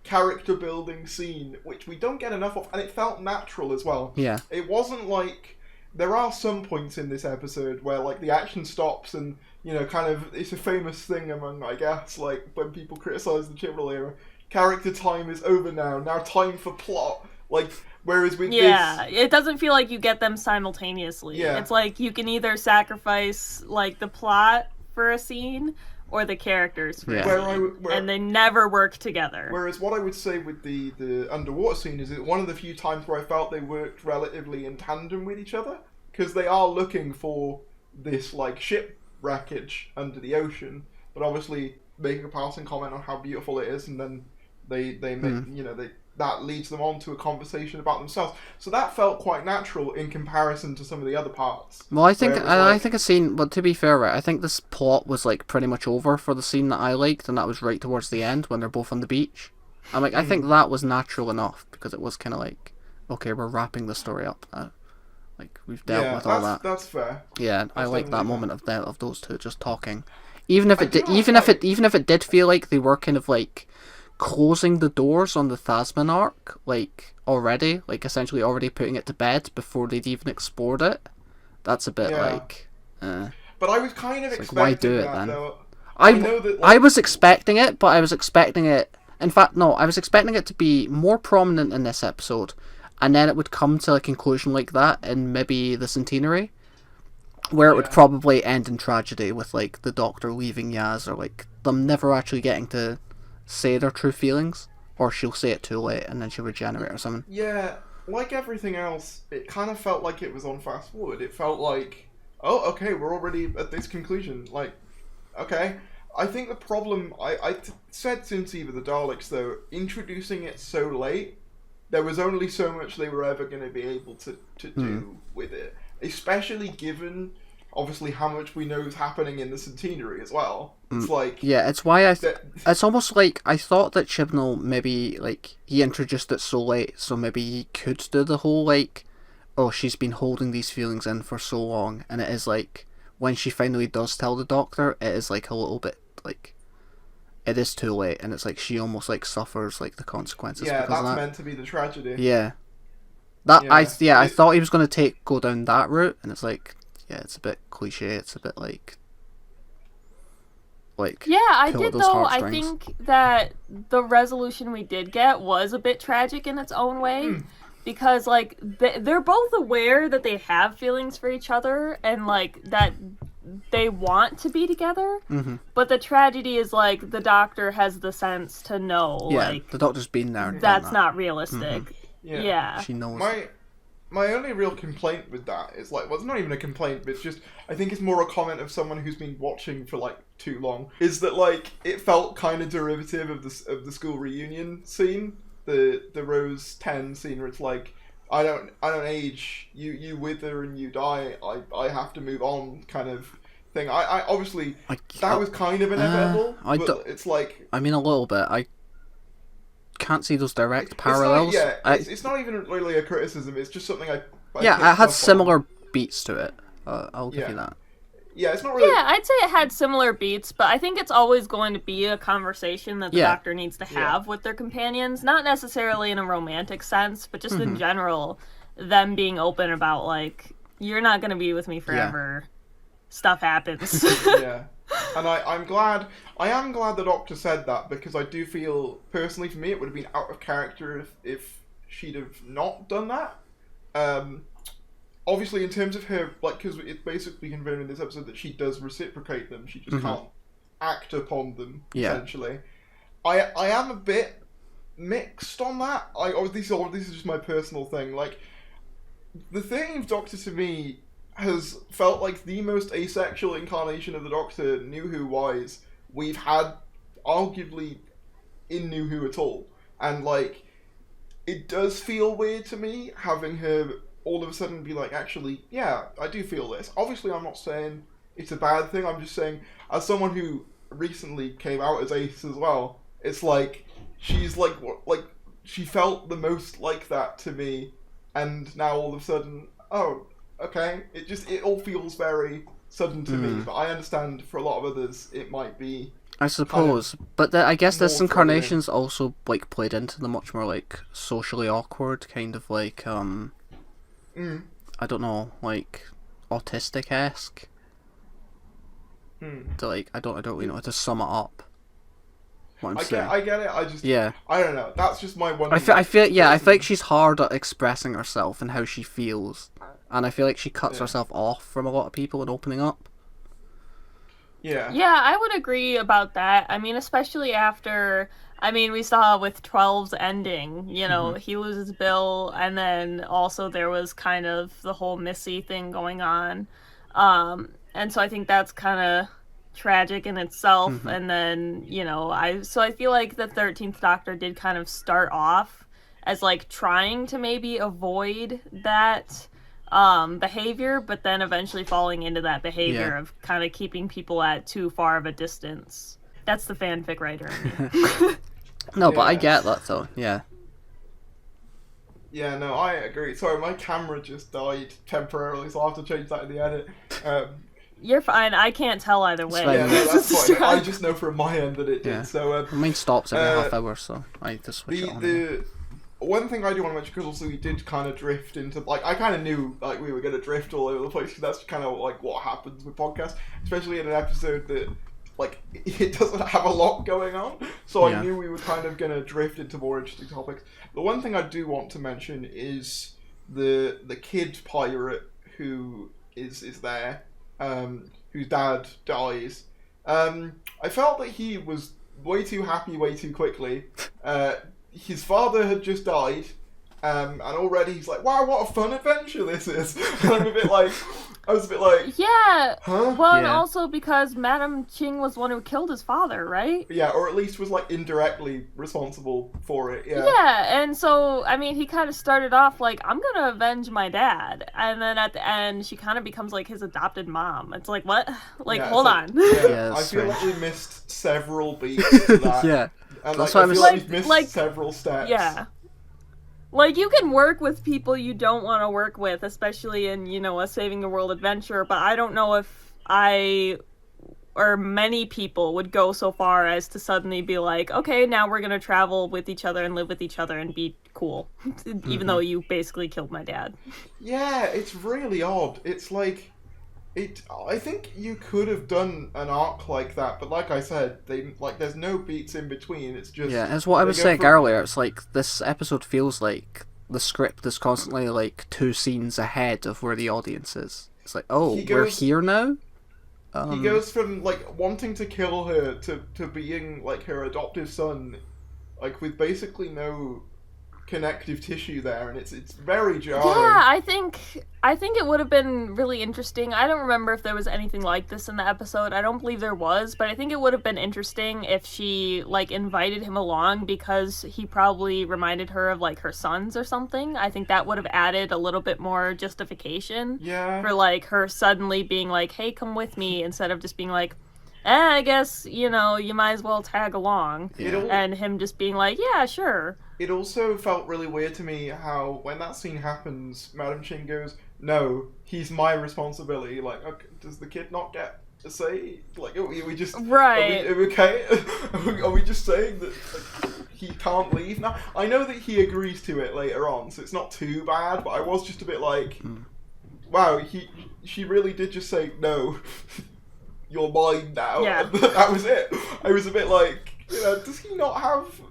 character building scene, which we don't get enough of, and it felt natural as well. Yeah. It wasn't like, there are some points in this episode where like the action stops and, you know, kind of, it's a famous thing among, I guess, like when people criticise the Chibnall era, character time is over now time for plot. Like, whereas with this... it doesn't feel like you get them simultaneously. Yeah. It's like you can either sacrifice like the plot for a scene, or the characters for and they never work together. Whereas what I would say with the underwater scene is one of the few times where I felt they worked relatively in tandem with each other, because they are looking for this like ship wreckage under the ocean, but obviously making a passing comment on how beautiful it is, and then they make that leads them on to a conversation about themselves. So that felt quite natural in comparison to some of the other parts. Well, I think a scene, but to be fair, right, I think this plot was like pretty much over for the scene that I liked, and that was right towards the end when they're both on the beach. I'm like, I think that was natural enough, because it was kind of like, okay, we're wrapping the story up now. Like, we've dealt with all that. That's fair. Yeah, I like that moment of those two just talking. Even if it did feel like they were kind of like closing the doors on the Thasman arc, like already, like essentially already putting it to bed before they'd even explored it. That's a bit like. But I was kind of expecting like, why do it that, then? though. I know that. I was expecting it, but I was expecting it. In fact, no, I was expecting it to be more prominent in this episode, and then it would come to a conclusion like that in maybe the Centenary, where it would probably end in tragedy with like the Doctor leaving Yaz, or like them never actually getting to say their true feelings, or she'll say it too late and then she'll regenerate or something. Yeah, like everything else, it kind of felt like it was on fast forward. It felt like, oh, okay, we're already at this conclusion. Like, okay. I think the problem, I said since Eve of the Daleks, though, introducing it so late, there was only so much they were ever going to be able to do with it. Especially given, obviously, how much we know is happening in the Centenary as well. It's like... Yeah, it's why it's almost like I thought that Chibnall, maybe, like, he introduced it so late, so maybe he could do the whole, like, oh, she's been holding these feelings in for so long, and it is like, when she finally does tell the Doctor, it is, like, a little bit, like, it is too late, and it's like she almost, like, suffers, like, the consequences because that's of that. Meant to be the tragedy. Yeah. I thought he was going to go down that route, and it's like, yeah, it's a bit cliche, it's a bit like yeah, I did though. I think that the resolution we did get was a bit tragic in its own way, because like they're both aware that they have feelings for each other and like that they want to be together, but the tragedy is like the Doctor has the sense to know, like the Doctor's been there. That's not realistic. Yeah. She knows. My only real complaint with that is like, well, it's not even a complaint, but it's just, I think it's more a comment of someone who's been watching for like too long, is that like it felt kind of derivative of the school reunion scene, the Rose 10 scene, where it's like, I don't age, you wither and you die, I have to move on kind of thing. I obviously that was kind of inevitable, but it's like, I mean, a little bit. I can't see those direct parallels. It's not even really a criticism. It's just something I it had similar beats to it. I'll give you that. Yeah, it's not really. Yeah, I'd say it had similar beats, but I think it's always going to be a conversation that the Doctor needs to have with their companions. Not necessarily in a romantic sense, but just in general, them being open about like, you're not going to be with me forever. Stuff happens. And I am glad the Doctor said that, because I do feel, personally for me, it would have been out of character if she'd have not done that. Obviously, in terms of her, like, because it's basically confirmed in this episode that she does reciprocate them, she just can't act upon them, essentially. I am a bit mixed on that. This is just my personal thing. Like, the 13th Doctor to me has felt like the most asexual incarnation of the Doctor, New Who-wise, we've had, arguably, in New Who at all. And, like, it does feel weird to me having her all of a sudden be like, actually, yeah, I do feel this. Obviously, I'm not saying it's a bad thing, I'm just saying, as someone who recently came out as ace as well, it's like, she's like, she felt the most like that to me, and now all of a sudden, oh, okay, it all feels very sudden to me, but I understand for a lot of others it might be. I suppose, but I guess this incarnation's also like played into the much more like socially awkward kind of like I don't know, like autistic-esque. To like I don't really know how to sum it up. I get it. I don't know. That's just my one. I feel like she's hard at expressing herself and how she feels. And I feel like she cuts herself off from a lot of people in opening up. Yeah. Yeah, I would agree about that. I mean, especially after, we saw with 12's ending, you know, he loses Bill, and then also there was kind of the whole Missy thing going on. And so I think that's kind of tragic in itself. And then, you know, I feel like the 13th Doctor did kind of start off as like trying to maybe avoid that behavior, but then eventually falling into that behavior of kind of keeping people at too far of a distance. That's the fanfic writer in me. No, but I get that though. Yeah, no, I agree. Sorry, my camera just died temporarily, so I'll have to change that in the edit. You're fine. I can't tell either way. Yeah, no, that's fine. I just know from my end that it did. So mine stops every half hour, so I just switch it on. One thing I do want to mention, because also we did kind of drift into, like, I kind of knew, like, we were going to drift all over the place, because that's kind of, like, what happens with podcasts, especially in an episode that like, it doesn't have a lot going on, so Yeah. I knew we were kind of going to drift into more interesting topics. The one thing I do want to mention is the kid pirate who is there, whose dad dies. I felt that he was way too happy way too quickly. His father had just died, and already he's like, wow, what a fun adventure this is. And I was a bit like, yeah. huh? Well, and Yeah. also because Madam Ching was the one who killed his father, right? Yeah, or at least was like indirectly responsible for it. Yeah. Yeah, and so, I mean, he kind of started off like, I'm gonna avenge my dad. And then at the end, she kind of becomes like his adopted mom. It's like, what? Like, Yeah, hold it's on. Yeah, I that's feel strange. like we missed several beats to that. Yeah. And That's like, why I I feel was- like we've missed Like, several steps. Yeah. Like, you can work with people you don't want to work with, especially in, you know, a saving the world adventure, but I don't know if I or many people would go so far as to suddenly be like, okay, now we're gonna travel with each other and live with each other and be cool. Even though you basically killed my dad. Yeah, it's really odd. It's like, I think you could have done an arc like that, but like I said, there's no beats in between. It's just Yeah, as what I they was go saying from- earlier, it's like this episode feels like the script is constantly like 2 scenes ahead of where the audience is. It's like, oh, He we're goes- here now? He goes from like wanting to kill her to being like her adoptive son, like with basically no connective tissue there, and it's very jarring. Yeah, I think it would have been really interesting. I don't remember if there was anything like this in the episode. I don't believe there was, but I think it would have been interesting if she like invited him along because he probably reminded her of like her sons or something. I think that would have added a little bit more justification Yeah. for like her suddenly being like, "Hey, come with me," instead of just being like, I guess, you know, you might as well tag along. It'll- And him just being like, yeah, sure. It also felt really weird to me how when that scene happens, Madam Ching goes, "No, he's my responsibility." Like, okay, does the kid not get a say? Like, are we just Right. Are we okay? Are we just saying that like, he can't leave now? I know that he agrees to it later on, so it's not too bad. But I was just a bit like, wow, she really did just say no. You're mine now. Yeah. And that was it. I was a bit like, you know, does he not have?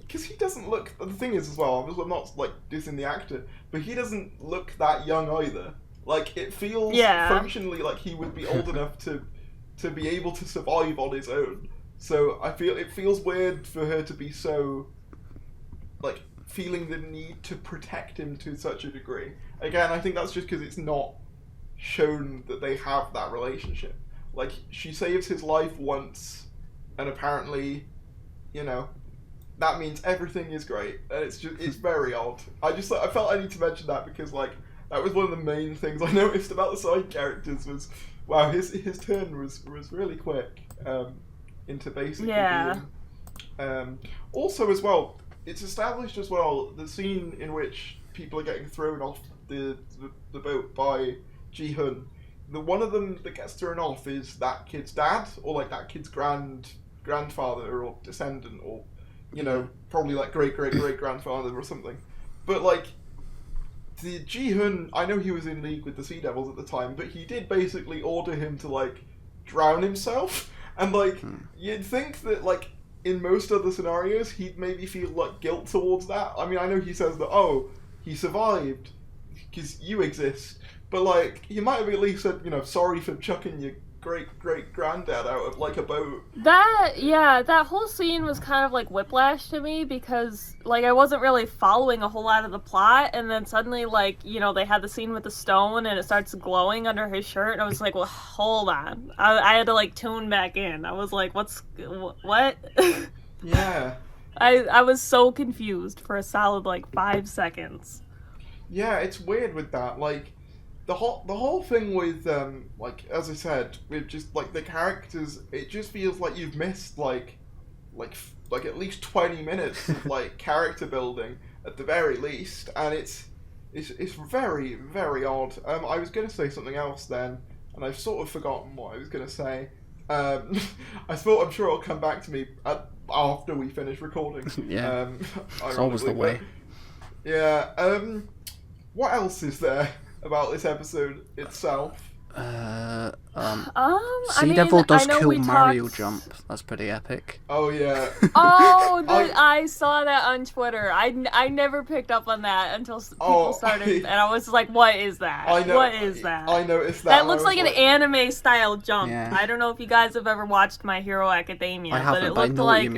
Because he doesn't look. The thing is, as well, I'm not like dissing the actor, but he doesn't look that young either. Like it feels functionally like he would be old enough to be able to survive on his own. So I feel it feels weird for her to be so like feeling the need to protect him to such a degree. Again, I think that's just because it's not shown that they have that relationship. Like she saves his life once, and apparently, you know, that means everything is great, and it's very odd. I felt I need to mention that because like that was one of the main things I noticed about the side characters was, wow, his turn was really quick into basically being. Also as well, it's established as well the scene in which people are getting thrown off the boat by Ji-hun. The one of them that gets thrown off is that kid's dad, or like that kid's grandfather or descendant, or you know, probably like great grandfather or something. But like the Ji-hun, I know he was in league with the Sea Devils at the time, but he did basically order him to like drown himself, and like you'd think that like in most other scenarios he'd maybe feel like guilt towards that. I mean, I know he says that, oh, he survived because you exist. But, like, he might have at least said, you know, sorry for chucking your great-granddad out of, like, a boat. That whole scene was kind of like whiplash to me because, like, I wasn't really following a whole lot of the plot, and then suddenly, like, you know, they had the scene with the stone, and it starts glowing under his shirt, and I was like, well, hold on. I had to, like, tune back in. I was like, what? Yeah. I was so confused for a solid, like, 5 seconds. Yeah, it's weird with that, like... The whole thing with, like, as I said, with just, like, the characters, it just feels like you've missed, like at least 20 minutes of, like, character building, at the very least, and it's very, very odd. I was going to say something else then, and I've sort of forgotten what I was going to say. I'm sure it'll come back to me after we finish recording. Yeah, it's always the way. Yeah, what else is there about this episode itself? Sea Devil does cool Mario jump. That's pretty epic. Oh yeah. I saw that on Twitter. I never picked up on that until people started, and I was like, "What is that? What is that?" I noticed that. That looks like an anime style jump. Yeah. I don't know if you guys have ever watched My Hero Academia, but it looked like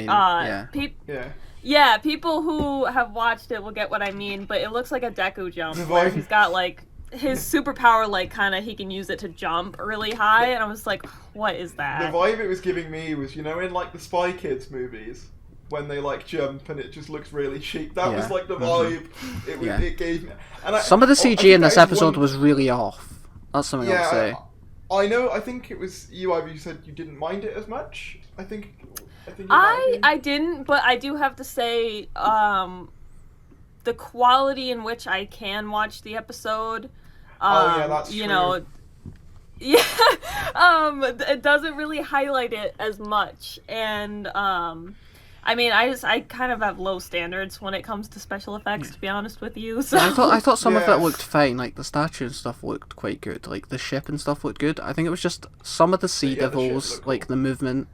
people who have watched it will get what I mean. But it looks like a Deku jump where he's got like his superpower, like, kind of, he can use it to jump really high, and I was like, what is that? The vibe it was giving me was, you know, in, like, the Spy Kids movies, when they, like, jump and it just looks really cheap. That was, like, the vibe it gave me. And some of the CG in this episode was really off. That's something I'll say. I know, I think it was you, Ivy, you said you didn't mind it as much. I didn't, but I do have to say, the quality in which I can watch the episode, that's you true. know, it doesn't really highlight it as much, and I mean, I kind of have low standards when it comes to special effects, to be honest with you. So I thought some of it looked fine. Like the statue and stuff looked quite good. Like the ship and stuff looked good. I think it was just some of the Sea Devils, like the movement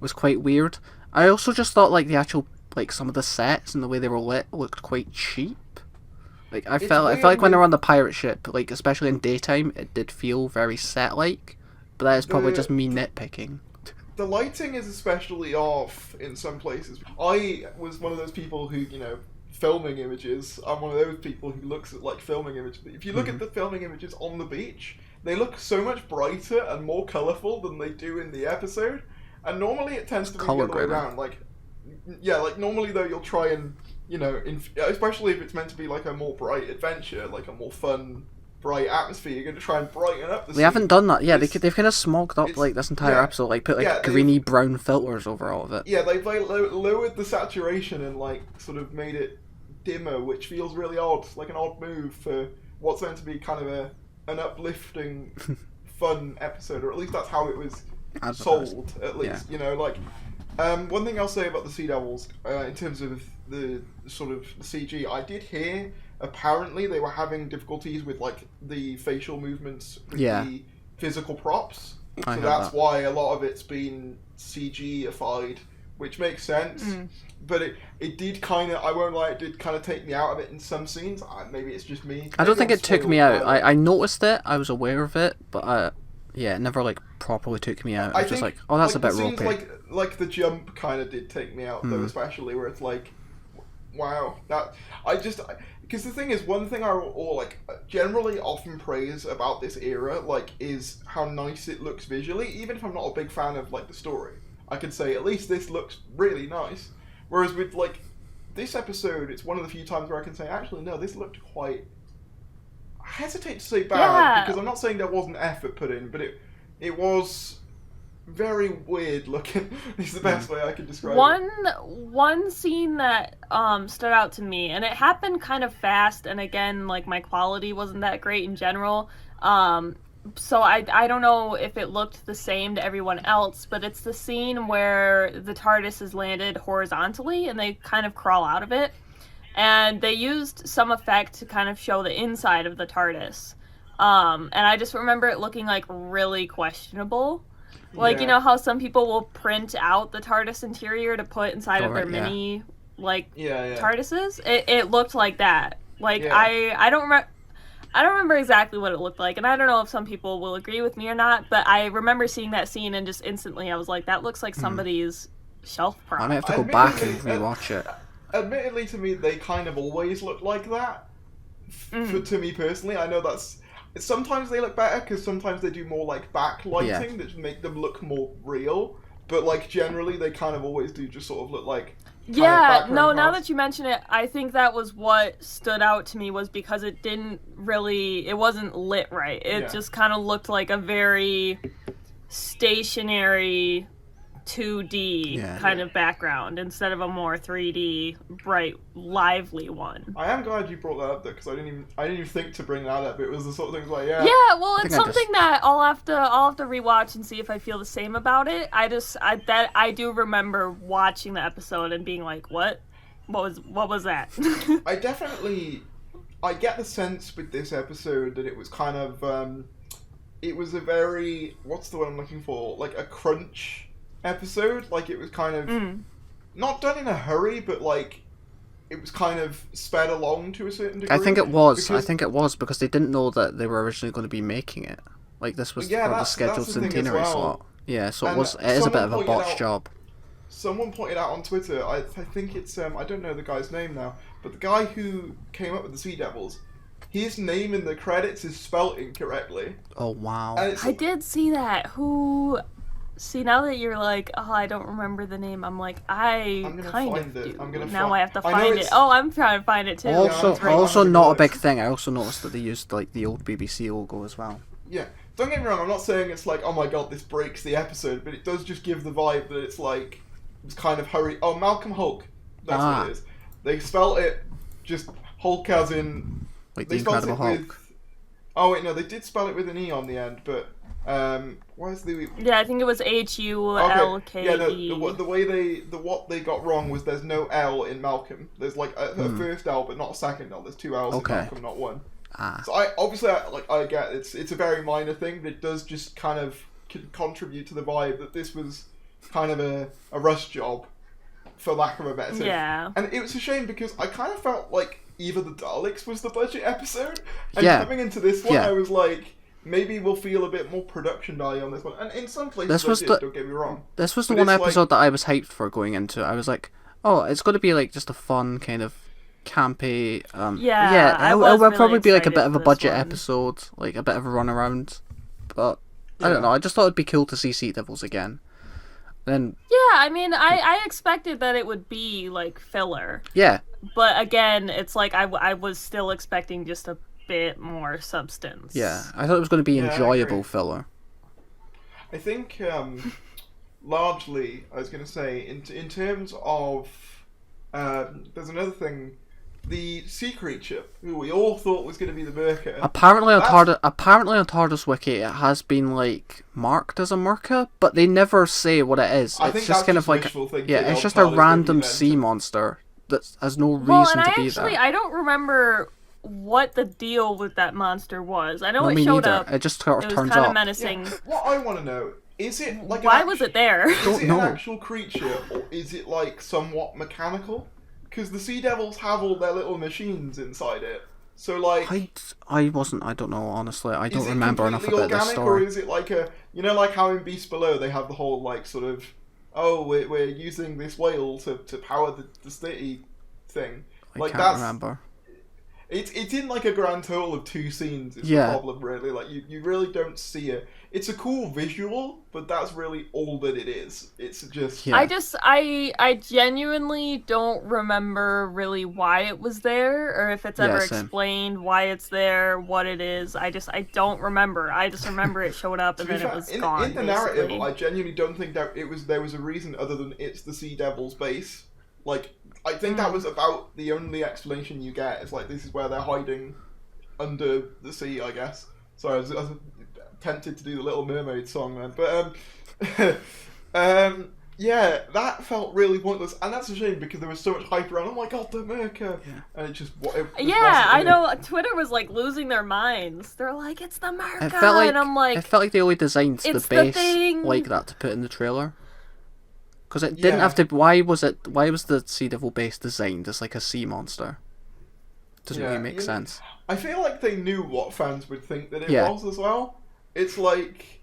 was quite weird. I also just thought like the actual some of the sets and the way they were lit looked quite cheap. Like I felt like when they were on the pirate ship, like especially in daytime, it did feel very set-like. But that is probably just me nitpicking. The lighting is especially off in some places. I was one of those people who, you know, filming images. I'm one of those people who looks at like filming images. If you look at the filming images on the beach, they look so much brighter and more colourful than they do in the episode. And normally it tends to be the other way around. Like normally though you'll try and, you know, especially if it's meant to be like a more bright adventure, like a more fun, bright atmosphere, you're going to try and brighten up the scene. They haven't done that. Yeah, they've kind of smogged up like this entire episode, like put like greeny brown filters over all of it. Yeah, they've like lowered the saturation and like sort of made it dimmer, which feels really odd, like an odd move for what's meant to be kind of an uplifting, fun episode, or at least that's how it was sold. At least, you know, like. One thing I'll say about the Sea Devils, in terms of the sort of CG, I did hear apparently they were having difficulties with like the facial movements with the physical props. So that's why a lot of it's been CG-ified, which makes sense. But it did kind of, I won't lie, it did kind of take me out of it in some scenes. Maybe it's just me. I don't think it took me out. I noticed it, I was aware of it, but it never like properly took me out. I was just like, oh, that's a bit ropey. Like the jump kind of did take me out though, especially where it's like, wow, that because the thing is, one thing I will like generally often praise about this era like is how nice it looks visually. Even if I'm not a big fan of like the story, I could say at least this looks really nice. Whereas with like this episode, it's one of the few times where I can say actually no, this looked quite. I hesitate to say bad because I'm not saying there wasn't effort put in, but it was very weird looking. Is the best way I can describe it. One scene that stood out to me, and it happened kind of fast, and again, like my quality wasn't that great in general. So I don't know if it looked the same to everyone else, but it's the scene where the TARDIS is landed horizontally and they kind of crawl out of it. And they used some effect to kind of show the inside of the TARDIS. And I just remember it looking like really questionable. Like, you know how some people will print out the TARDIS interior to put inside of their mini, TARDISes? It looked like that. Like, I don't remember exactly what it looked like, and I don't know if some people will agree with me or not, but I remember seeing that scene and just instantly I was like, that looks like somebody's shelf prop. I might have to go back and rewatch it. Admittedly, to me, they kind of always look like that. To me personally, I know that's... Sometimes they look better, because sometimes they do more, like, backlighting that make them look more real. But, like, generally, they kind of always do just sort of look like... Yeah, no, now that you mention it, I think that was what stood out to me, was because it didn't really... It wasn't lit right. It just kind of looked like a very stationary 2D kind of background instead of a more 3D, bright, lively one. I am glad you brought that up though, because I didn't even think to bring that up. It was the sort of thing like Yeah, well, it's something that I'll have to rewatch and see if I feel the same about it. I do remember watching the episode and being like, what was that? I get the sense with this episode that it was kind of it was a very, what's the word I'm looking for? Like a crunch episode. Like it was kind of not done in a hurry, but like it was kind of sped along to a certain degree. I think it was because they didn't know that they were originally going to be making it. Like this was for the scheduled Centenary slot. Yeah, so it is a bit of a botched job. Someone pointed out on Twitter, I think it's I don't know the guy's name now, but the guy who came up with the Sea Devils, his name in the credits is spelt incorrectly. Oh wow! I did see that. See, now that you're like, oh, I don't remember the name, I'm like, I'm have to find it. Oh, I'm trying to find it too. Also not a big thing. I also noticed that they used like the old BBC logo as well. Yeah, don't get me wrong. I'm not saying it's like, oh my god, this breaks the episode, but it does just give the vibe that it's like it's kind of hurry. Oh, Malcolm Hulk. That's what it is. They spelt it just Hulk as in like the Incredible Hulk. Oh wait, no, they did spell it with an E on the end, but where's the? Yeah, I think it was HULKE. Yeah, no, the way what they got wrong was there's no L in Malcolm. There's like a first L, but not a second L. There's two L's in Malcolm, not one. So I get it's a very minor thing, but it does just kind of contribute to the vibe that this was kind of a rush job, for lack of a better term. Yeah. And it was a shame because I kind of felt like either the Daleks was the budget episode, and coming into this one, I was like, maybe we'll feel a bit more production value on this one. And in some places, don't get me wrong. This was the one episode that I was hyped for going into. I was like, oh, it's going to be like just a fun kind of campy. It will probably be like a bit of a budget episode, like a bit of a run around. But I don't know. I just thought it'd be cool to see Sea Devils again. Then I mean, I expected that it would be like filler. Yeah. But again, it's like I was still expecting just a bit more substance. Yeah, I thought it was going to be enjoyable filler. I think largely, I was going to say, in terms of there's another thing. The sea creature, who we all thought was going to be the Merca. Apparently on TARDIS Wiki, it has been like marked as a Merca, but they never say what it is. It's just kind of like it's just a random sea monster that has no reason to be there. I don't remember what the deal with that monster was. I know it showed up. It just sort of turns up. It was kind of menacing. menacing. What I want to know is it like why was it there? Is it an actual creature or is it like somewhat mechanical? Because the Sea Devils have all their little machines inside it. So, like... I don't know, honestly. I don't remember enough about organic, this story. Or is it like a... You know, like how in Beast Below they have the whole, like, sort of... Oh, we're using this whale to power the city thing. I can't remember. It's in, like, a grand total of 2 scenes is the problem, really. Like, you really don't see it. It's a cool visual, but that's really all that it is. It's just... Yeah. I genuinely don't remember really why it was there, or if it's ever explained why it's there, what it is. I don't remember. I just remember it showed up and then it was gone. In the narrative, I genuinely don't think that there was a reason other than it's the Sea Devils base. Like, I think that was about the only explanation you get. It's like, this is where they're hiding under the sea, I guess. Sorry, I was tempted to do the Little Mermaid song then. But, yeah, that felt really pointless. And that's a shame because there was so much hype around, oh my god, the Merca! Yeah. And it just... I know. Twitter was, like, losing their minds. They're like, it's the Merca! And I'm like... It felt like they only designed the base like that to put in the trailer. Because it didn't have to... Why was the Sea Devil base designed as, like, a sea monster? Doesn't really make sense. I feel like they knew what fans would think that it was as well. It's like,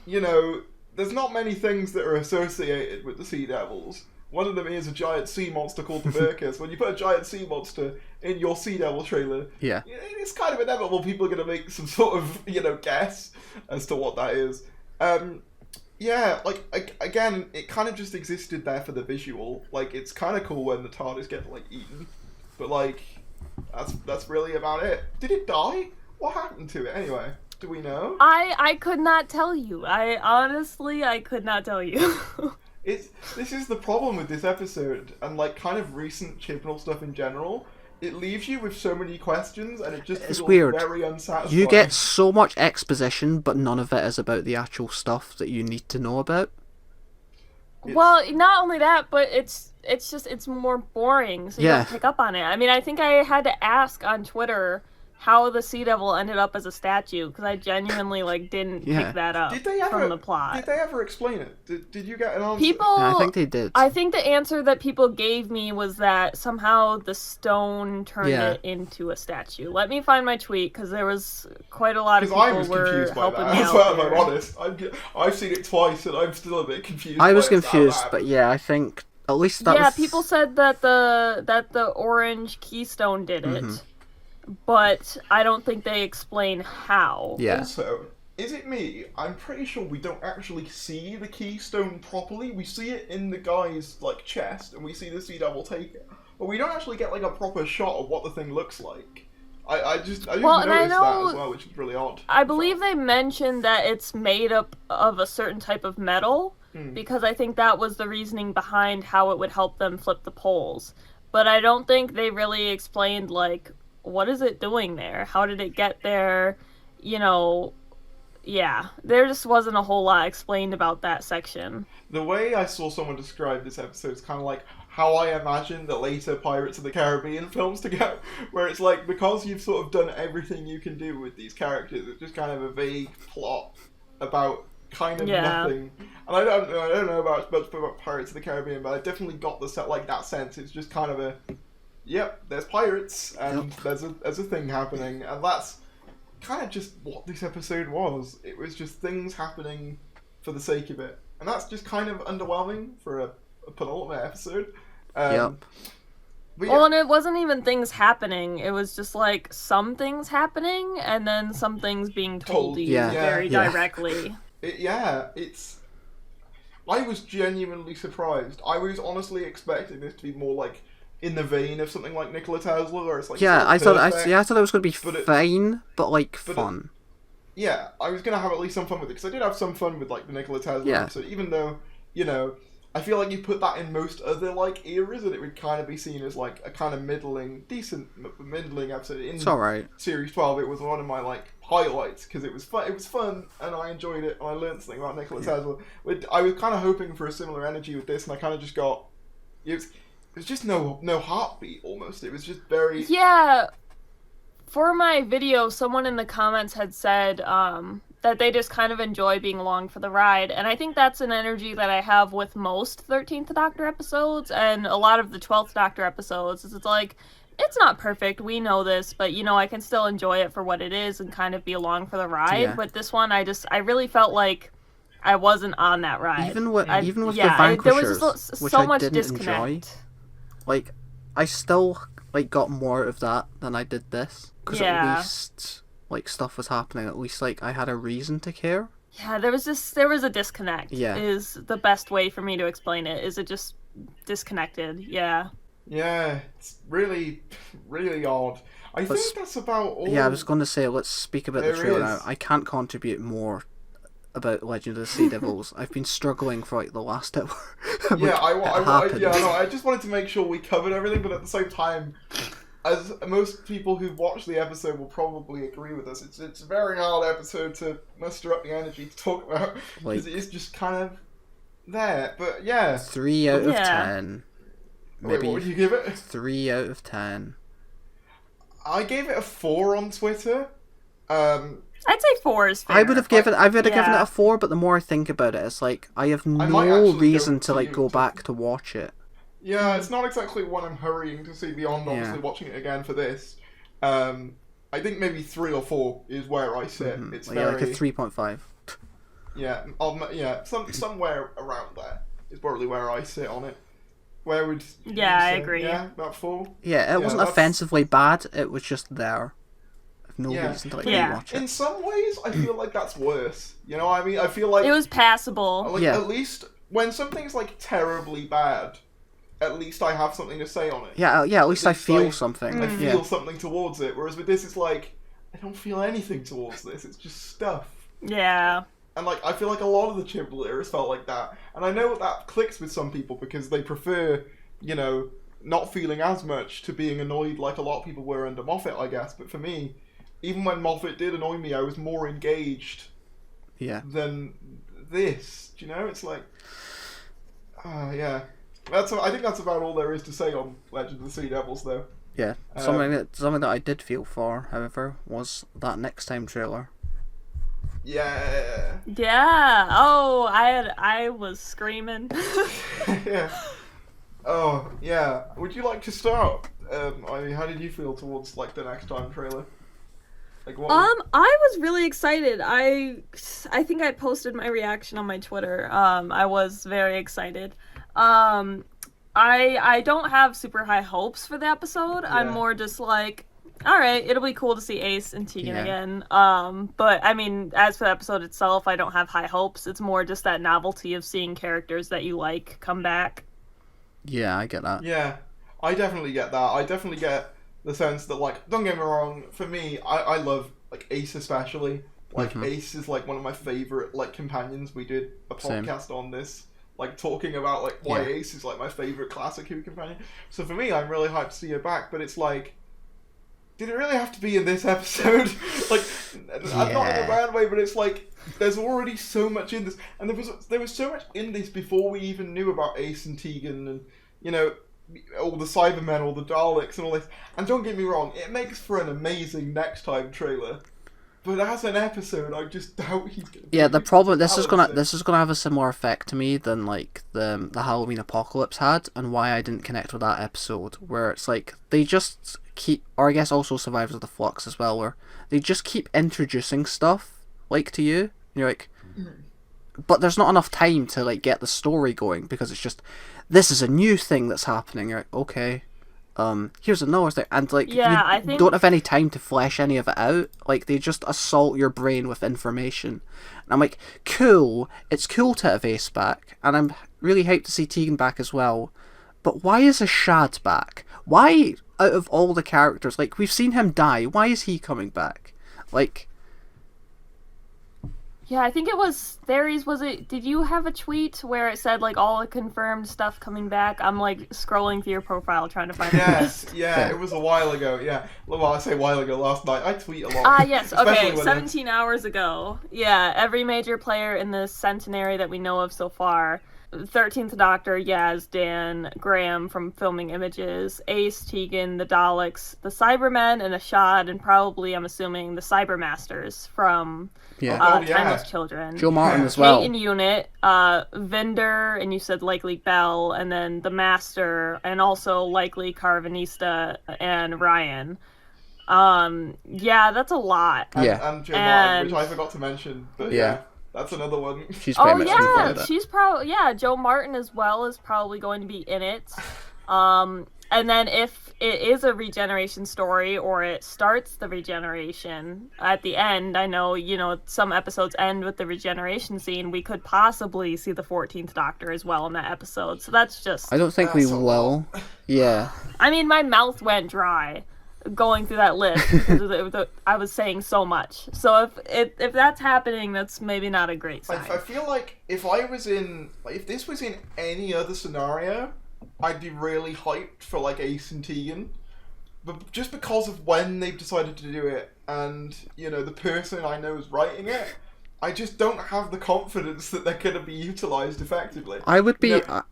you know, there's not many things that are associated with the Sea Devils. One of them is a giant sea monster called the Merca. So when you put a giant sea monster in your Sea Devil trailer, it's kind of inevitable people are going to make some sort of, you know, guess as to what that is. Yeah, like, again, it kind of just existed there for the visual. Like, it's kind of cool when the TARDIS get, like, eaten. But, like, that's really about it. Did it die? What happened to it, anyway? Do we know? I could not tell you. I could not tell you. This is the problem with this episode, and, like, kind of recent Chibnall stuff in general. It leaves you with so many questions, and it just feels very unsatisfying. You get so much exposition, but none of it is about the actual stuff that you need to know about. Well, not only that, but it's more boring, so you don't pick up on it. I mean, I think I had to ask on Twitter how the Sea Devil ended up as a statue, because I genuinely didn't pick that up from the plot. Did they ever explain it? Did you get an answer? I think they did. I think the answer that people gave me was that somehow the stone turned it into a statue. Let me find my tweet, because there was quite a lot of people were helping me out. As well, I'm honest. I've seen it twice, and I'm still a bit confused. I was confused, but yeah, I think at least that was... people said that the orange keystone did it. But I don't think they explain how. Yeah. Also, is it me? I'm pretty sure we don't actually see the keystone properly. We see it in the guy's chest, and we see the Sea Devil take it, but we don't actually get a proper shot of what the thing looks like. I just noticed that as well, which is really odd. I believe they mentioned that it's made up of a certain type of metal, because I think that was the reasoning behind how it would help them flip the poles. But I don't think they really explained what is it doing there? How did it get there? Yeah, there just wasn't a whole lot explained about that section. The way I saw someone describe this episode is kind of like how I imagine the later Pirates of the Caribbean films to go, where it's because you've sort of done everything you can do with these characters, it's just kind of a vague plot about kind of nothing. And I don't know about Pirates of the Caribbean, but I definitely got that sense. It's just kind of a... Yep, there's pirates, and there's a thing happening, and that's kind of just what this episode was. It was just things happening for the sake of it, and that's just kind of underwhelming for a penultimate episode. But and it wasn't even things happening. It was just some things happening, and then some things being told to you very directly. I was genuinely surprised. I was honestly expecting this to be more in the vein of something like Nikola Tesla, where it's I thought it was going to be fine, but fun. I was going to have at least some fun with it, because I did have some fun with the Nikola Tesla episode, even though, I feel you put that in most other eras, and it would kind of be seen as a kind of middling episode. It's alright. Series 12, it was one of my highlights, because it was fun, and I enjoyed it, and I learned something about Nikola Tesla. I was kind of hoping for a similar energy with this, and I kind of just got... It was just no heartbeat, almost. It was just very... Yeah. For my video, someone in the comments had said that they just kind of enjoy being along for the ride. And I think that's an energy that I have with most 13th Doctor episodes and a lot of the 12th Doctor episodes. It's it's not perfect, we know this, but, I can still enjoy it for what it is and kind of be along for the ride. Yeah. But this one, I really felt like I wasn't on that ride. Even with the Vanquishers, there was just which so I much didn't disconnect. enjoy. I still got more of that than I did this, because at least stuff was happening. At least I had a reason to care. Yeah, there was a disconnect. Yeah, is the best way for me to explain it. Is it just disconnected? Yeah. Yeah, it's really, really odd. I think that's about all. Yeah, I was going to say, let's speak about the trailer now. I can't contribute more about Legend of the Sea Devils. I've been struggling for the last hour. I just wanted to make sure we covered everything, but at the same time, as most people who watch the episode will probably agree with us, it's a very hard episode to muster up the energy to talk about, because it is just kind of there. But yeah, 3 out of 10. Maybe. Wait, what would you give it? 3 out of 10. I gave it a 4 on Twitter. I'd say 4 is fair. I would have given it a 4, but the more I think about it, it's I have no reason to go back to watch it. Yeah, it's not exactly one I'm hurrying to see beyond obviously watching it again for this. I think maybe 3 or 4 is where I sit. Mm-hmm. It's very... a 3.5. Somewhere around there is probably where I sit on it. Where would you say? I agree. Yeah, about 4. Yeah, it wasn't offensively bad. It was just there. No reason to rewatch it. In some ways, I feel like that's worse. You know what I mean? I feel like it was passable. At least when something's terribly bad, at least I have something to say on it. Yeah. At least I feel something. I feel something towards it. Whereas with this, it's I don't feel anything towards this. It's just stuff. Yeah. And I feel like a lot of the Chibnall eras felt like that. And I know that clicks with some people because they prefer, not feeling as much to being annoyed like a lot of people were under Moffat, I guess. But for me, even when Moffat did annoy me, I was more engaged than this. Do you know? It's yeah. I think that's about all there is to say on Legend of the Sea Devils, though. Yeah, something that I did feel for, however, was that next time trailer. Yeah. Yeah. Oh, I was screaming. Yeah. Oh, yeah. Would you like to start? I mean, how did you feel towards like the next time trailer? Like what? I was really excited. I think I posted my reaction on my Twitter. I was very excited. I don't have super high hopes for the episode. Yeah. I'm more just like, all right, it'll be cool to see Ace and Tegan again. But I mean, as for the episode itself, I don't have high hopes. It's more just that novelty of seeing characters that you like come back. Yeah, I get that. Yeah, I definitely get that. I definitely get the sense that, like, don't get me wrong, for me, I love, like, Ace especially. Like, Ace is, like, one of my favourite, like, companions. We did a podcast on this, like, talking about, like, why Ace is, like, my favourite classic Who companion. So for me, I'm really hyped to see her back, but it's like, did it really have to be in this episode? Like, I'm not in a bad way, but it's like, there's already so much in this. And there was so much in this before we even knew about Ace and Tegan and, you know, all the Cybermen, all the Daleks and all this. And don't get me wrong, it makes for an amazing next time trailer. But as an episode, I just doubt he's gonna. Yeah, the problem this is gonna have a similar effect to me than like the Halloween Apocalypse had, and why I didn't connect with that episode, where it's like they just keep, or I guess also Survivors of the Flux as well, where they just keep introducing stuff like to you, and you're like, but there's not enough time to like get the story going because it's just, this is a new thing that's happening. You're like, okay. Here's another thing, and like you don't have any time to flesh any of it out. Like they just assault your brain with information, and I'm like, cool. It's cool to have Ace back, and I'm really hyped to see Tegan back as well. But why is a Shad back? Why, out of all the characters, like we've seen him die, why is he coming back? Like. Yeah, I think it was Theories. Did you have a tweet where it said like all the confirmed stuff coming back? I'm like scrolling through your profile trying to find it. Yes, yeah, it was a while ago, yeah. Well, I say a while ago, last night. I tweet a lot. Yes, okay, 17 hours ago. Yeah, every major player in the Centenary that we know of so far. 13th Doctor, Yaz, Dan, Graham from Filming Images, Ace, Tegan, the Daleks, the Cybermen, and Ashad, and probably, I'm assuming, the Cybermasters from Timeless Children. Joe Martin as well. Kate and Unit, Vinder, and you said likely Bell, and then the Master, and also likely Carvanista and Ryan. Yeah, that's a lot. And Joe Martin, which I forgot to mention, but yeah. That's another one. She's pretty much she's probably Joe Martin as well is probably going to be in it. And then if it is a regeneration story or it starts the regeneration at the end, I know, some episodes end with the regeneration scene. We could possibly see the 14th Doctor as well in that episode. So that's just. I don't think we will. Yeah. I mean, my mouth went dry going through that list because I was saying so much. So if that's happening, that's maybe not a great sign. I feel like if this was in any other scenario, I'd be really hyped for like Ace and Tegan. But just because of when they've decided to do it and, the person I know is writing it, I just don't have the confidence that they're going to be utilized effectively. I would be. I'm